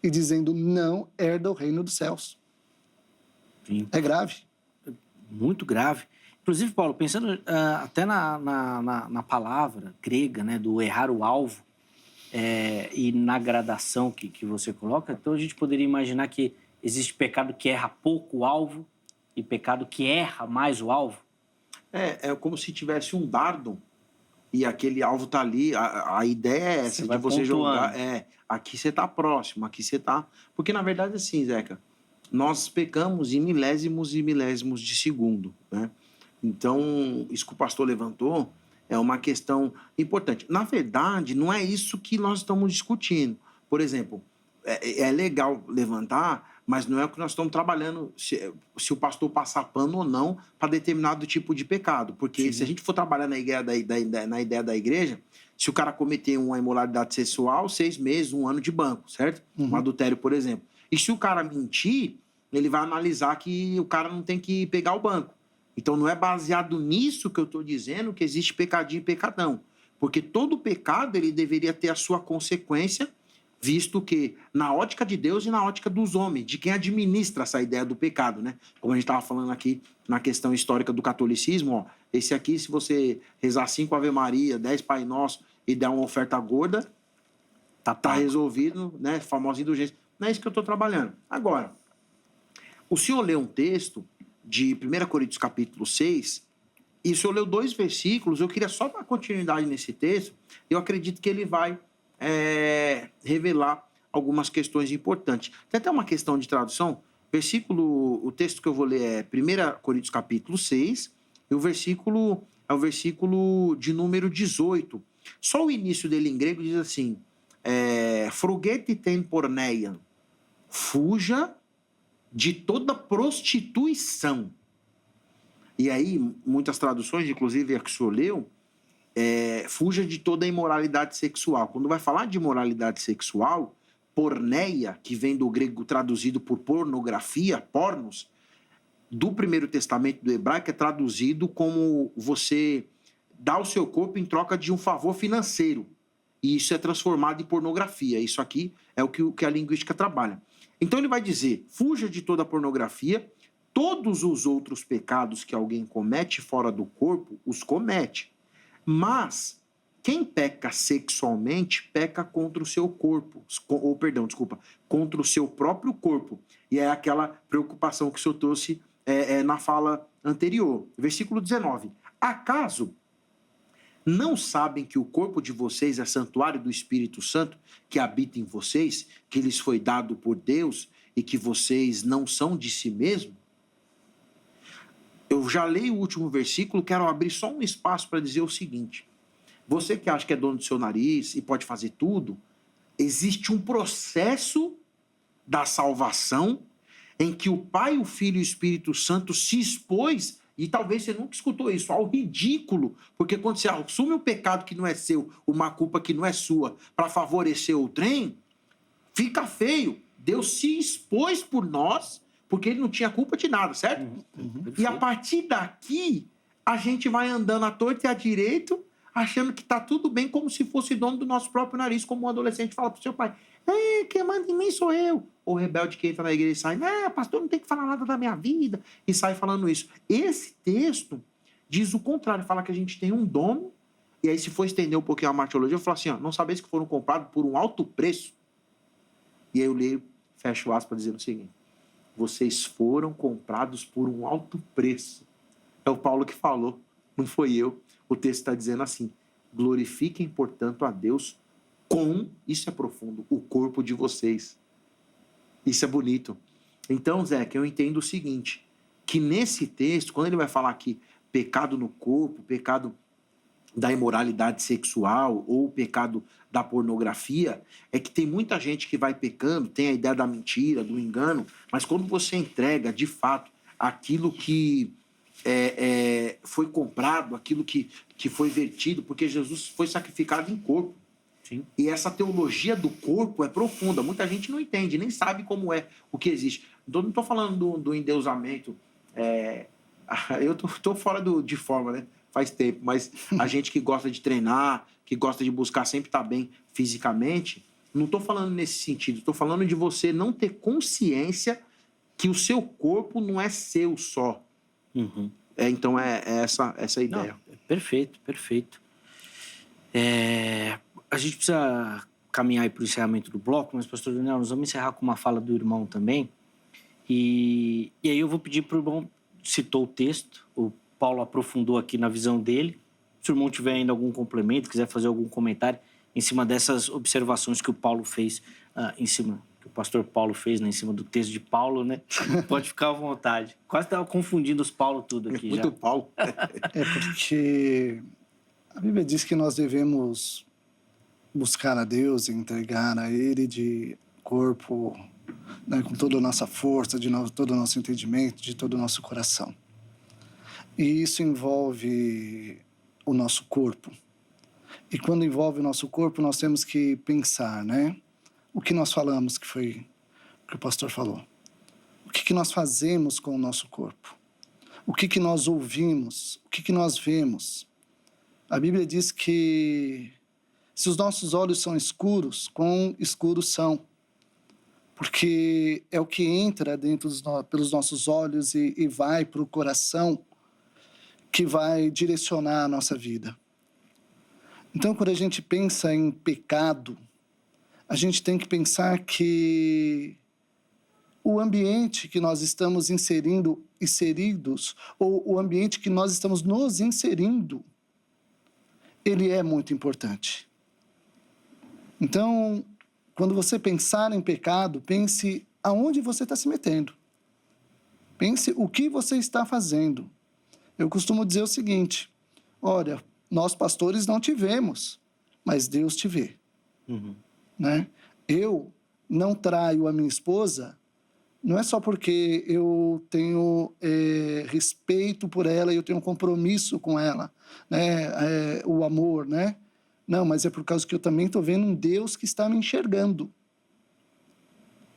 E dizendo, não herda o reino dos céus. Sim. É grave. Muito grave. Inclusive, Paulo, pensando até na palavra grega, né, do errar o alvo, e na gradação que você coloca, então a gente poderia imaginar que existe pecado que erra pouco o alvo e pecado que erra mais o alvo. É como se tivesse um dardo e aquele alvo está ali. A ideia é essa, de você jogar. Aqui você está próximo, aqui você está... Porque, na verdade, assim, Zeca, nós pecamos em milésimos e milésimos de segundo, né? Então, isso que o pastor levantou é uma questão importante. Na verdade, não é isso que nós estamos discutindo. Por exemplo, é legal levantar, mas não é o que nós estamos trabalhando, se o pastor passar pano ou não para determinado tipo de pecado. Porque Sim. Se a gente for trabalhar na ideia da igreja, se o cara cometer uma imoralidade sexual, 6 meses, 1 ano de banco, certo? Um adultério, por exemplo. E se o cara mentir, ele vai analisar que o cara não tem que pegar o banco. Então, não é baseado nisso que eu estou dizendo que existe pecadinho e pecadão. Porque todo pecado ele deveria ter a sua consequência, visto que na ótica de Deus e na ótica dos homens, de quem administra essa ideia do pecado, né? Como a gente estava falando aqui na questão histórica do catolicismo, ó, esse aqui, se você rezar 5 Ave Maria, 10 Pai Nosso e der uma oferta gorda, tá resolvido, né? Famosa indulgência. Não é isso que eu estou trabalhando. Agora, o senhor lê um texto de 1 Coríntios capítulo 6, e o senhor leu 2 versículos, eu queria só dar continuidade nesse texto, eu acredito que ele vai revelar algumas questões importantes. Tem até uma questão de tradução, o texto que eu vou ler é 1 Coríntios capítulo 6, e o versículo é o versículo de número 18. Só o início dele em grego diz assim, frugete ten porneian, fuja de toda prostituição. E aí, muitas traduções, inclusive a que o senhor leu, fuja de toda imoralidade sexual. Quando vai falar de imoralidade sexual, porneia, que vem do grego traduzido por pornografia, pornos, do Primeiro Testamento do hebraico é traduzido como você dá o seu corpo em troca de um favor financeiro. E isso é transformado em pornografia. Isso aqui é o que a linguística trabalha. Então ele vai dizer, fuja de toda pornografia, todos os outros pecados que alguém comete fora do corpo, os comete. Mas quem peca sexualmente, peca contra o seu corpo, contra o seu próprio corpo. E é aquela preocupação que o senhor trouxe na fala anterior. Versículo 19. Acaso não sabem que o corpo de vocês é santuário do Espírito Santo que habita em vocês, que lhes foi dado por Deus e que vocês não são de si mesmo? Eu já leio o último versículo, quero abrir só um espaço para dizer o seguinte. Você que acha que é dono do seu nariz e pode fazer tudo, existe um processo da salvação em que o Pai, o Filho e o Espírito Santo se expôs, e talvez você nunca escutou isso, ao ridículo, porque quando você assume um pecado que não é seu, uma culpa que não é sua, para favorecer o trem, fica feio. Deus se expôs por nós, porque ele não tinha culpa de nada, certo? E a partir daqui, a gente vai andando à torta e à direito, achando que tá tudo bem, como se fosse dono do nosso próprio nariz, como um adolescente fala pro seu pai, quem manda em mim sou eu. Ou o rebelde que entra na igreja e sai, pastor, não tem que falar nada da minha vida, e sai falando isso. Esse texto diz o contrário, fala que a gente tem um dono, e aí se for estender um pouquinho a martiologia, eu falo assim, não sabeis que foram comprados por um alto preço. E aí eu leio fecho aspas, dizendo o seguinte: vocês foram comprados por um alto preço. É o Paulo que falou, não foi eu. O texto está dizendo assim: glorifiquem, portanto, a Deus com, isso é profundo, o corpo de vocês. Isso é bonito. Então, Zé, que eu entendo o seguinte, que nesse texto, quando ele vai falar aqui pecado no corpo, pecado da imoralidade sexual ou pecado da pornografia, é que tem muita gente que vai pecando, tem a ideia da mentira, do engano, mas quando você entrega, de fato, aquilo que foi comprado, aquilo que foi vertido, porque Jesus foi sacrificado em corpo. Sim. E essa teologia do corpo é profunda. Muita gente não entende, nem sabe como é o que existe. Então, não estou falando do endeusamento. Eu estou fora de forma, né? Faz tempo. Mas a gente que gosta de treinar, que gosta de buscar sempre estar bem fisicamente, não estou falando nesse sentido. Estou falando de você não ter consciência que o seu corpo não é seu só. Uhum. Então, é essa a ideia. Não, perfeito, perfeito. A gente precisa caminhar para o encerramento do bloco, mas, pastor Daniel, nós vamos encerrar com uma fala do irmão também. E aí eu vou pedir para o irmão, citou o texto, o Paulo aprofundou aqui na visão dele. Se o irmão tiver ainda algum complemento, quiser fazer algum comentário em cima dessas observações que o Paulo fez, que o pastor Paulo fez, né, em cima do texto de Paulo, né? Pode ficar à vontade. Quase estava confundindo os Paulo tudo aqui já. Muito Paulo. Porque a Bíblia diz que nós devemos buscar a Deus e entregar a Ele de corpo, né, com toda a nossa força, todo o nosso entendimento, de todo o nosso coração. E isso envolve o nosso corpo. E quando envolve o nosso corpo, nós temos que pensar, né? O que nós falamos, que foi o que o pastor falou. O que nós fazemos com o nosso corpo? O que nós ouvimos? O que nós vemos? A Bíblia diz que se os nossos olhos são escuros, quão escuros são? Porque é o que entra dentro pelos nossos olhos e vai para o coração que vai direcionar a nossa vida. Então, quando a gente pensa em pecado, a gente tem que pensar que o ambiente que nós estamos inseridos, ou o ambiente que nós estamos nos inserindo, ele é muito importante. Então, quando você pensar em pecado, pense aonde você está se metendo. Pense o que você está fazendo. Eu costumo dizer o seguinte: olha, nós pastores não te vemos, mas Deus te vê. Uhum. Né? Eu não traio a minha esposa, não é só porque eu tenho respeito por ela e eu tenho um compromisso com ela, né? O amor, né? Não, mas é por causa que eu também estou vendo um Deus que está me enxergando.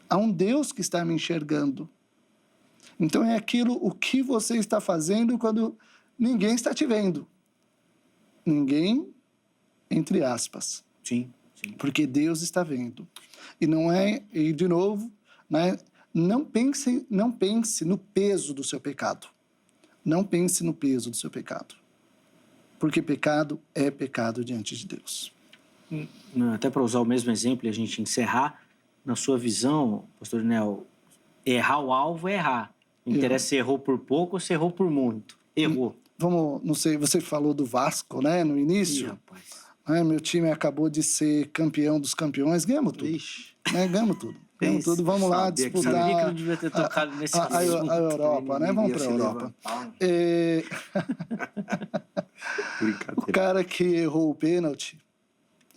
Há um Deus que está me enxergando. Então é aquilo, o que você está fazendo quando ninguém está te vendo. Ninguém, entre aspas. Sim, sim. Porque Deus está vendo. E não é, e de novo, né, não pense no peso do seu pecado. Não pense no peso do seu pecado. Porque pecado é pecado diante de Deus. Até para usar o mesmo exemplo e a gente encerrar, na sua visão, pastor Daniel, errar o alvo é errar. Não interessa se errou por pouco ou se errou por muito. Errou. Vamos, não sei, você falou do Vasco, né, no início. Ih, rapaz. Meu time acabou de ser campeão dos campeões, ganhamos tudo. Ixi. Ganhamos tudo. Ganhamos tudo. Vamos lá Sabia que disputar Sabia que não devia ter tocado nesse a assunto. Europa, né? Vamos para a Europa. Brincadeira. O cara que errou o pênalti,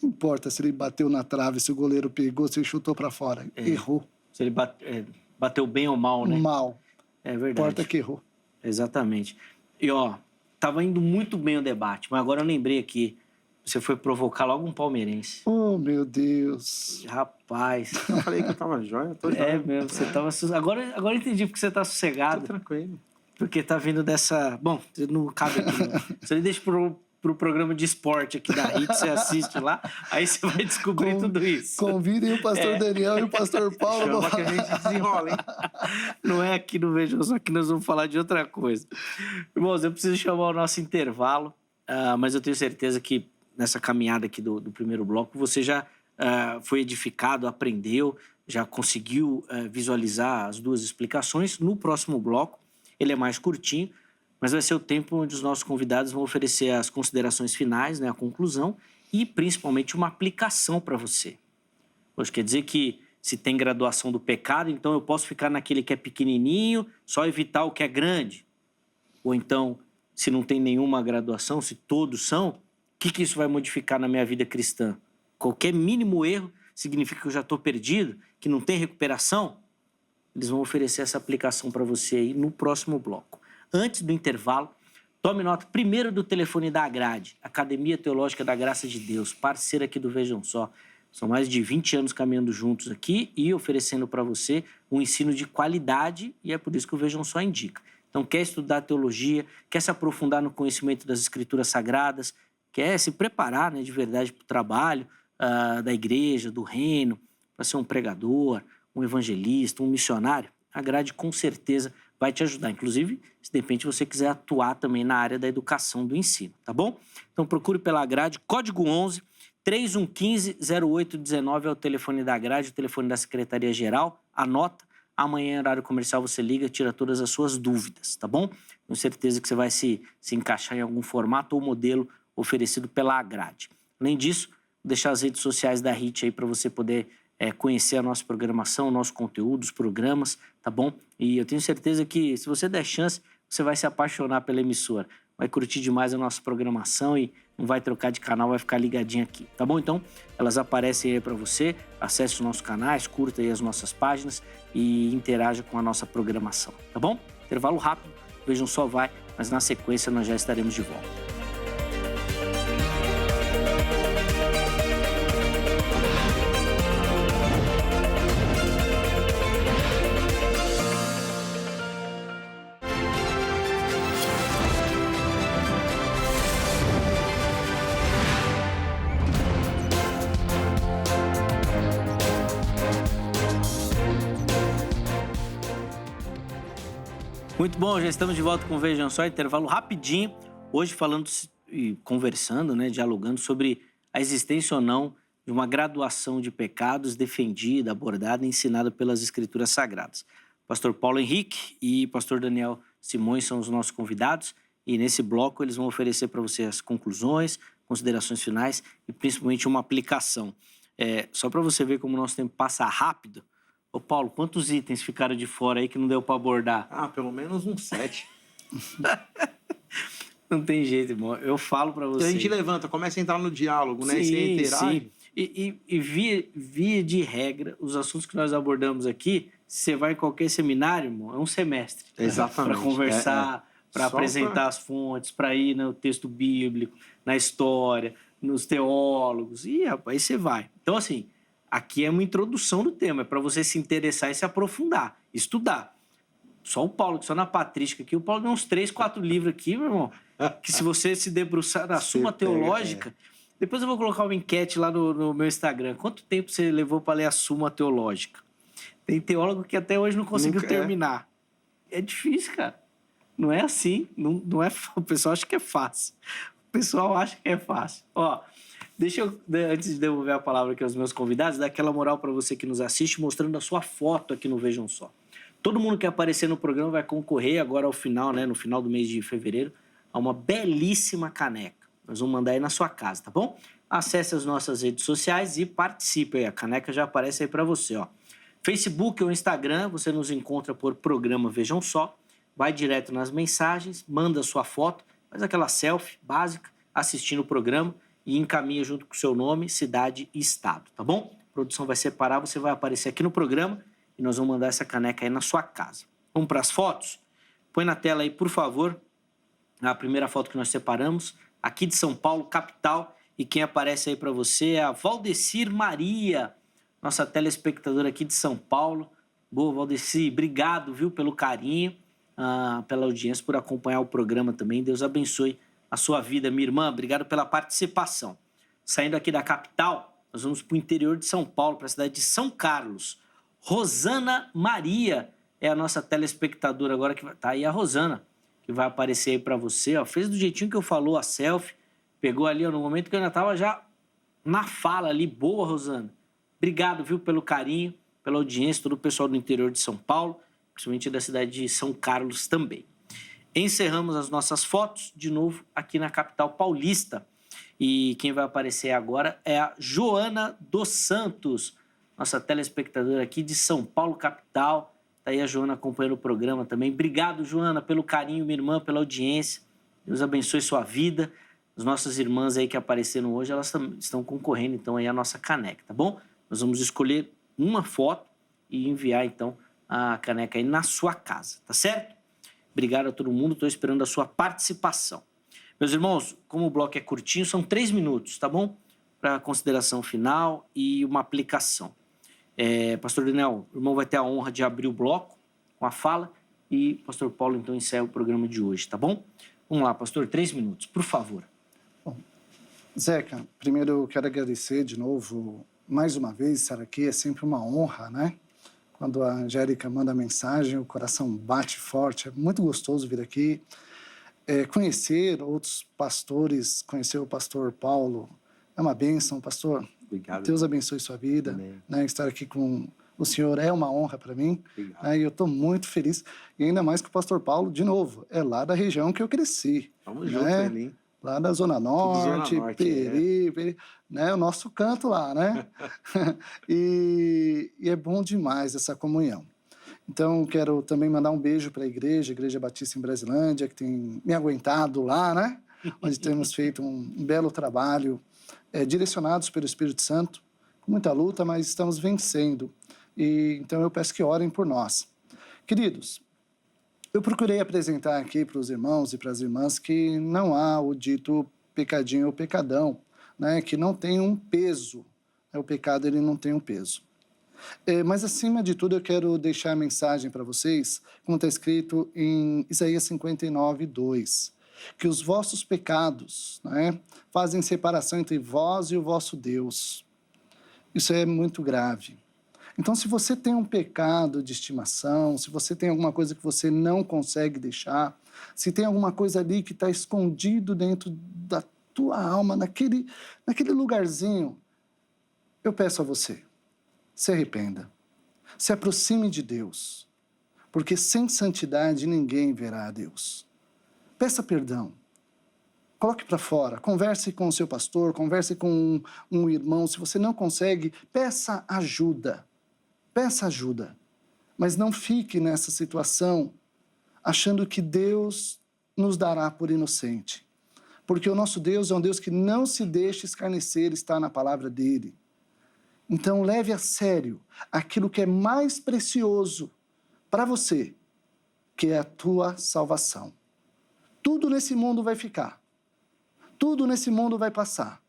não importa se ele bateu na trave, se o goleiro pegou, se ele chutou para fora. Errou. Se ele bateu bem ou mal, né? Mal. É verdade. Importa que errou. Exatamente. E, tava indo muito bem o debate, mas agora eu lembrei aqui. Você foi provocar logo um palmeirense. Oh, meu Deus. Rapaz. Eu falei que eu tava jóia, tô jóia. É mesmo, você tava... Agora eu entendi porque você tá Tô sossegado. tranquilo. Porque tá vindo dessa... Bom, não cabe aqui, não. Você deixa pro programa de esporte aqui da HIT, você assiste lá, aí você vai descobrir tudo isso. Convidem o pastor Daniel e o pastor Paulo. Chama que a gente desenrola, hein? Não é aqui no Veja Só, que nós vamos falar de outra coisa. Irmãos, eu preciso chamar o nosso intervalo, mas eu tenho certeza que nessa caminhada aqui do primeiro bloco, você já foi edificado, aprendeu, já conseguiu visualizar as duas explicações. No próximo bloco, ele é mais curtinho, mas vai ser o tempo onde os nossos convidados vão oferecer as considerações finais, né, a conclusão, e principalmente uma aplicação para você. Hoje quer dizer que se tem graduação do pecado, então eu posso ficar naquele que é pequenininho, só evitar o que é grande. Ou então, se não tem nenhuma graduação, se todos são, o que isso vai modificar na minha vida cristã? Qualquer mínimo erro significa que eu já estou perdido, que não tem recuperação? Eles vão oferecer essa aplicação para você aí no próximo bloco. Antes do intervalo, tome nota primeiro do telefone da Agrade, Academia Teológica da Graça de Deus, parceira aqui do Vejam Só. São mais de 20 anos caminhando juntos aqui e oferecendo para você um ensino de qualidade, e é por isso que o Vejam Só indica. Então, quer estudar teologia, quer se aprofundar no conhecimento das Escrituras Sagradas, quer se preparar, né, de verdade para o trabalho da igreja, do reino, para ser um pregador, um evangelista, um missionário, a Grade com certeza vai te ajudar. Inclusive, se de repente você quiser atuar também na área da educação, do ensino, tá bom? Então, procure pela Grade, código 11 3115-0819 é o telefone da Grade, o telefone da Secretaria-Geral. Anota, amanhã, horário comercial, você liga, tira todas as suas dúvidas, tá bom? Tenho certeza que você vai se encaixar em algum formato ou modelo oferecido pela Grade. Além disso, vou deixar as redes sociais da HIT aí para você poder conhecer a nossa programação, o nosso conteúdo, os programas, tá bom? E eu tenho certeza que, se você der chance, você vai se apaixonar pela emissora. Vai curtir demais a nossa programação e não vai trocar de canal, vai ficar ligadinho aqui, tá bom? Então, elas aparecem aí para você, acesse os nossos canais, curta aí as nossas páginas e interaja com a nossa programação, tá bom? Intervalo rápido, Vejam Só vai, mas na sequência nós já estaremos de volta. Muito bom, já estamos de volta com o Vejam Só, intervalo rapidinho. Hoje falando e conversando, né, dialogando sobre a existência ou não de uma graduação de pecados defendida, abordada e ensinada pelas Escrituras Sagradas. Pastor Paulo Henrique e Pastor Daniel Simões são os nossos convidados e nesse bloco eles vão oferecer para você as conclusões, considerações finais e principalmente uma aplicação. Só para você ver como o nosso tempo passa rápido. Ô Paulo, quantos itens ficaram de fora aí que não deu para abordar? Pelo menos uns 7. Não tem jeito, irmão. Eu falo para você. E a gente levanta, começa a entrar no diálogo, né? Sim, e você interage. Sim. E via de regra, os assuntos que nós abordamos aqui, se você vai em qualquer seminário, irmão, é um semestre. Exatamente. Para conversar, para apresentar as fontes, para ir no texto bíblico, na história, nos teólogos. E aí você vai. Então, assim, aqui é uma introdução do tema, é para você se interessar e se aprofundar, estudar. Só o Paulo, que só na patrística aqui, o Paulo tem uns 3, 4 livros aqui, meu irmão, que se você se debruçar na Suma Teológica... Depois eu vou colocar uma enquete lá no meu Instagram. Quanto tempo você levou para ler a Suma Teológica? Tem teólogo que até hoje não conseguiu terminar. É difícil, cara. Não é assim. Não é, o pessoal acha que é fácil. O pessoal acha que é fácil. Ó, deixa eu, antes de devolver a palavra aqui aos meus convidados, dar aquela moral para você que nos assiste, mostrando a sua foto aqui no Vejam Só. Todo mundo que aparecer no programa vai concorrer agora ao final, né, no final do mês de fevereiro, a uma belíssima caneca. Nós vamos mandar aí na sua casa, tá bom? Acesse as nossas redes sociais e participe aí. A caneca já aparece aí para você, ó. Facebook ou Instagram, você nos encontra por programa Vejam Só. Vai direto nas mensagens, manda sua foto, faz aquela selfie básica assistindo o programa e encaminha junto com o seu nome, cidade e estado, tá bom? A produção vai separar, você vai aparecer aqui no programa e nós vamos mandar essa caneca aí na sua casa. Vamos para as fotos? Põe na tela aí, por favor, a primeira foto que nós separamos. Aqui de São Paulo, capital, e quem aparece aí para você é a Valdecir Maria, nossa telespectadora aqui de São Paulo. Boa, Valdecir, obrigado, viu, pelo carinho, pela audiência, por acompanhar o programa também. Deus abençoe a sua vida, minha irmã. Obrigado pela participação. Saindo aqui da capital, nós vamos para o interior de São Paulo, para a cidade de São Carlos. Rosana Maria é a nossa telespectadora agora, que tá aí a Rosana, que vai aparecer aí para você, ó. Fez do jeitinho que eu falou, a selfie, pegou ali, ó, no momento que eu ainda estava já na fala ali. Boa, Rosana. Obrigado, viu, pelo carinho. pela audiência, todo o pessoal do interior de São Paulo, principalmente da cidade de São Carlos também. Encerramos as nossas fotos, de novo, aqui na capital paulista. E quem vai aparecer agora é a Joana dos Santos, nossa telespectadora aqui de São Paulo, capital. Está aí a Joana acompanhando o programa também. Obrigado, Joana, pelo carinho, minha irmã, pela audiência. Deus abençoe sua vida. As nossas irmãs aí que apareceram hoje, elas estão concorrendo, então, aí a nossa caneca, tá bom? Nós vamos escolher uma foto e enviar, então, a caneca aí na sua casa, tá certo? Obrigado a todo mundo, estou esperando a sua participação. Meus irmãos, como o bloco é curtinho, são 3 minutos, tá bom? Para consideração final e uma aplicação. Pastor Daniel, o irmão vai ter a honra de abrir o bloco com a fala e o pastor Paulo, então, encerra o programa de hoje, tá bom? Vamos lá, pastor, 3 minutos, por favor. Bom, Zeca, primeiro eu quero agradecer de novo, mais uma vez, estar aqui. É sempre uma honra, né? Quando a Angélica manda mensagem, o coração bate forte. É muito gostoso vir aqui. Conhecer outros pastores, conhecer o pastor Paulo, é uma bênção, pastor. Obrigado. Deus abençoe sua vida. Né? Estar aqui com o senhor é uma honra para mim. Né? E eu estou muito feliz. E ainda mais que o pastor Paulo, de novo, é lá da região que eu cresci. Vamos junto, Elim. Lá da Zona Norte, Peri, né? O nosso canto lá, né? e é bom demais essa comunhão. Então, quero também mandar um beijo para a Igreja Batista em Brasilândia, que tem me aguentado lá, né? Onde temos feito um belo trabalho, direcionados pelo Espírito Santo, com muita luta, mas estamos vencendo. E então, eu peço que orem por nós. Queridos, eu procurei apresentar aqui para os irmãos e para as irmãs que não há o dito pecadinho ou pecadão, né? Que não tem um peso. O pecado, ele não tem um peso. Mas, acima de tudo, eu quero deixar a mensagem para vocês, como está escrito em Isaías 59, 2, que os vossos pecados, né, fazem separação entre vós e o vosso Deus. Isso é muito grave. Então, se você tem um pecado de estimação, se você tem alguma coisa que você não consegue deixar, se tem alguma coisa ali que está escondido dentro da tua alma, naquele lugarzinho, eu peço a você, se arrependa, se aproxime de Deus, porque sem santidade ninguém verá a Deus. Peça perdão, coloque para fora, converse com o seu pastor, converse com um irmão. Se você não consegue, peça ajuda, mas não fique nessa situação achando que Deus nos dará por inocente, porque o nosso Deus é um Deus que não se deixa escarnecer, está na palavra dele. Então, leve a sério aquilo que é mais precioso para você, que é a tua salvação. Tudo nesse mundo vai ficar. Tudo nesse mundo vai passar.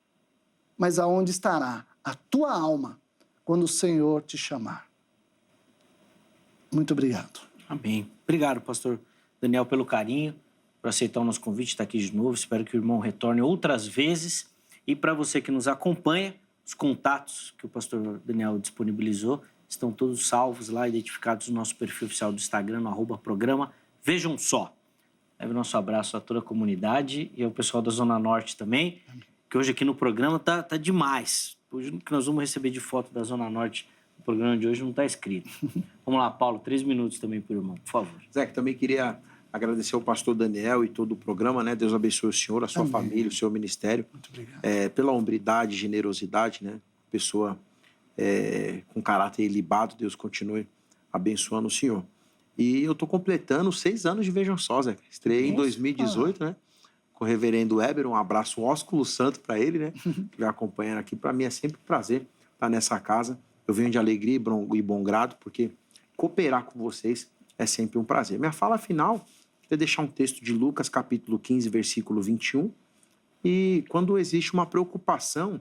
Mas aonde estará a tua alma quando o Senhor te chamar? Muito obrigado. Amém. Obrigado, pastor Daniel, pelo carinho, por aceitar o nosso convite, estar aqui de novo. Espero que o irmão retorne outras vezes. E para você que nos acompanha, os contatos que o pastor Daniel disponibilizou estão todos salvos lá, identificados no nosso perfil oficial do Instagram, no @programa. Vejam só. Leve o nosso abraço a toda a comunidade e ao pessoal da Zona Norte também, que hoje aqui no programa tá demais. Hoje o que nós vamos receber de foto da Zona Norte no programa de hoje não está escrito. Vamos lá, Paulo, 3 minutos também para o irmão, por favor. Zé, que também queria agradecer ao pastor Daniel e todo o programa, né? Deus abençoe o senhor, a sua família, o seu ministério. Muito obrigado. Pela hombridade, generosidade, né? Pessoa com caráter ilibado, Deus continue abençoando o senhor. E eu estou completando 6 anos de Vejam Só, Zé. Estreiei em 2018, né? Com o reverendo Weber, um abraço, um ósculo santo para ele, né? Que vai acompanhando aqui. Para mim é sempre um prazer estar nessa casa. Eu venho de alegria e bom grado, porque cooperar com vocês é sempre um prazer. Minha fala final, queria deixar um texto de Lucas, capítulo 15, versículo 21. E quando existe uma preocupação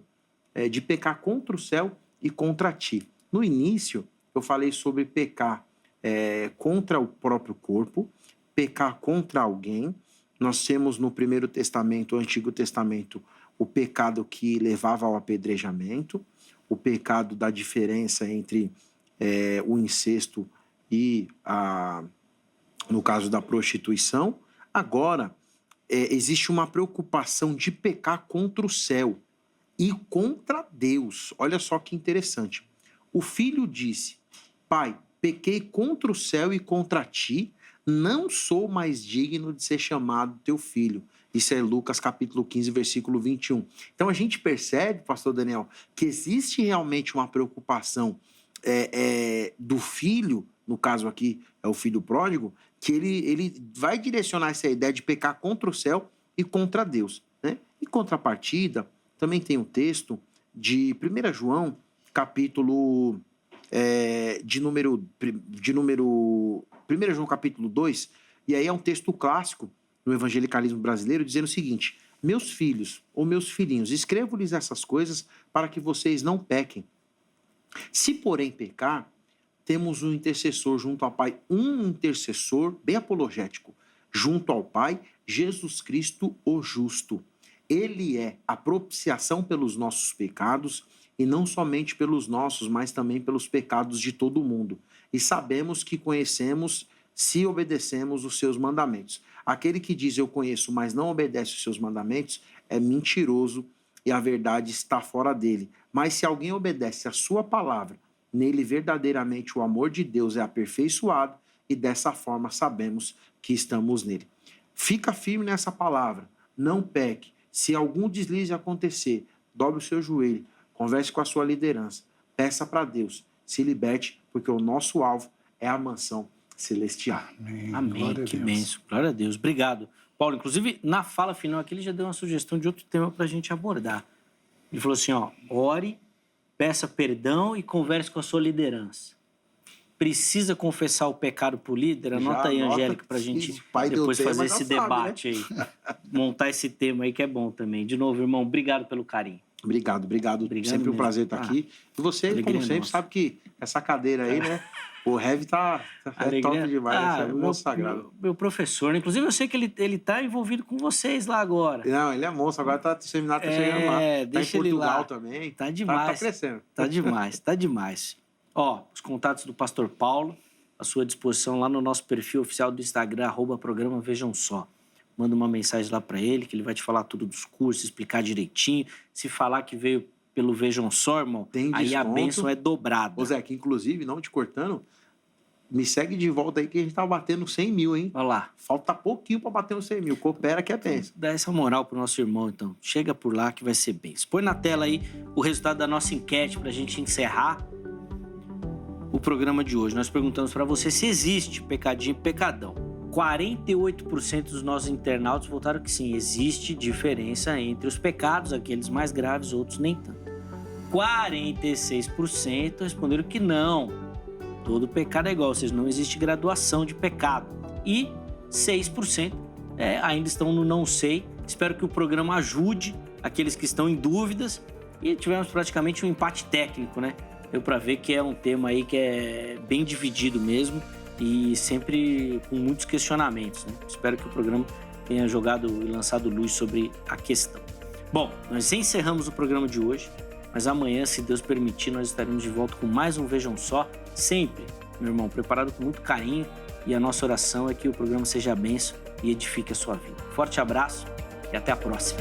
de pecar contra o céu e contra ti. No início, eu falei sobre pecar contra o próprio corpo, pecar contra alguém. Nós temos no Primeiro Testamento, o Antigo Testamento, o pecado que levava ao apedrejamento, o pecado da diferença entre o incesto e, no caso da prostituição. Agora, existe uma preocupação de pecar contra o céu e contra Deus. Olha só que interessante. O filho disse, Pai, pequei contra o céu e contra ti, não sou mais digno de ser chamado teu filho. Isso é Lucas capítulo 15, versículo 21. Então a gente percebe, pastor Daniel, que existe realmente uma preocupação do filho, no caso aqui é o filho pródigo, que ele vai direcionar essa ideia de pecar contra o céu e contra Deus, né? Em contrapartida, também tem um texto de 1 João, capítulo 1 João capítulo 2, e aí é um texto clássico no evangelicalismo brasileiro, dizendo o seguinte: meus filhos ou meus filhinhos, escrevo-lhes essas coisas para que vocês não pequem. Se, porém, pecar, temos um intercessor junto ao Pai, um intercessor bem apologético, junto ao Pai, Jesus Cristo o justo. Ele é a propiciação pelos nossos pecados, e não somente pelos nossos, mas também pelos pecados de todo o mundo. E sabemos que conhecemos se obedecemos os seus mandamentos. Aquele que diz eu conheço, mas não obedece os seus mandamentos, é mentiroso e a verdade está fora dele. Mas se alguém obedece a sua palavra, nele verdadeiramente o amor de Deus é aperfeiçoado e dessa forma sabemos que estamos nele. Fica firme nessa palavra, não peque. Se algum deslize acontecer, dobre o seu joelho, converse com a sua liderança, peça para Deus, se liberte, porque o nosso alvo é a mansão celestial. Amém. Que bênção. Glória a Deus. Obrigado, Paulo. Inclusive, na fala final aqui, ele já deu uma sugestão de outro tema para a gente abordar. Ele falou assim, ore, peça perdão e converse com a sua liderança. Precisa confessar o pecado para o líder? Anota aí, Angélica, para a gente depois fazer esse debate aí. Montar esse tema aí que é bom também. De novo, irmão, obrigado pelo carinho. Obrigado. Sempre um prazer estar aqui. E você, como sempre, sabe que essa cadeira aí, né? O Heavy tá top demais. É monstro sagrado. Meu professor, inclusive eu sei que ele tá envolvido com vocês lá agora. Não, ele é monstro. Agora o seminário tá chegando lá. Deixa tá em Portugal ele lá. Também. Tá demais. Tá crescendo. Tá demais. Os contatos do pastor Paulo, à sua disposição lá no nosso perfil oficial do Instagram, @programa Vejam Só. Manda uma mensagem lá para ele, que ele vai te falar tudo dos cursos, explicar direitinho. Se falar que veio pelo Vejam Só, irmão, aí a bênção é dobrada. Ô Zé, que inclusive, não te cortando, me segue de volta aí que a gente tá batendo 100 mil, hein? Olha lá. Falta pouquinho para bater nos 100 mil. Coopera que é bênção. Dá essa moral pro nosso irmão, então. Chega por lá que vai ser bênção. Põe na tela aí o resultado da nossa enquete pra gente encerrar o programa de hoje. Nós perguntamos para você se existe pecadinho e pecadão. 48% dos nossos internautas votaram que sim, existe diferença entre os pecados, aqueles mais graves, outros nem tanto. 46% responderam que não, todo pecado é igual, ou seja, não existe graduação de pecado. E 6% ainda estão no não sei. Espero que o programa ajude aqueles que estão em dúvidas. E tivemos praticamente um empate técnico, né? Deu para ver que é um tema aí que é bem dividido mesmo e sempre com muitos questionamentos, né? Espero que o programa tenha jogado e lançado luz sobre a questão. Bom, nós encerramos o programa de hoje, mas amanhã, se Deus permitir, nós estaremos de volta com mais um Vejam Só, sempre, meu irmão, preparado com muito carinho, e a nossa oração é que o programa seja bênção e edifique a sua vida. Forte abraço e até a próxima.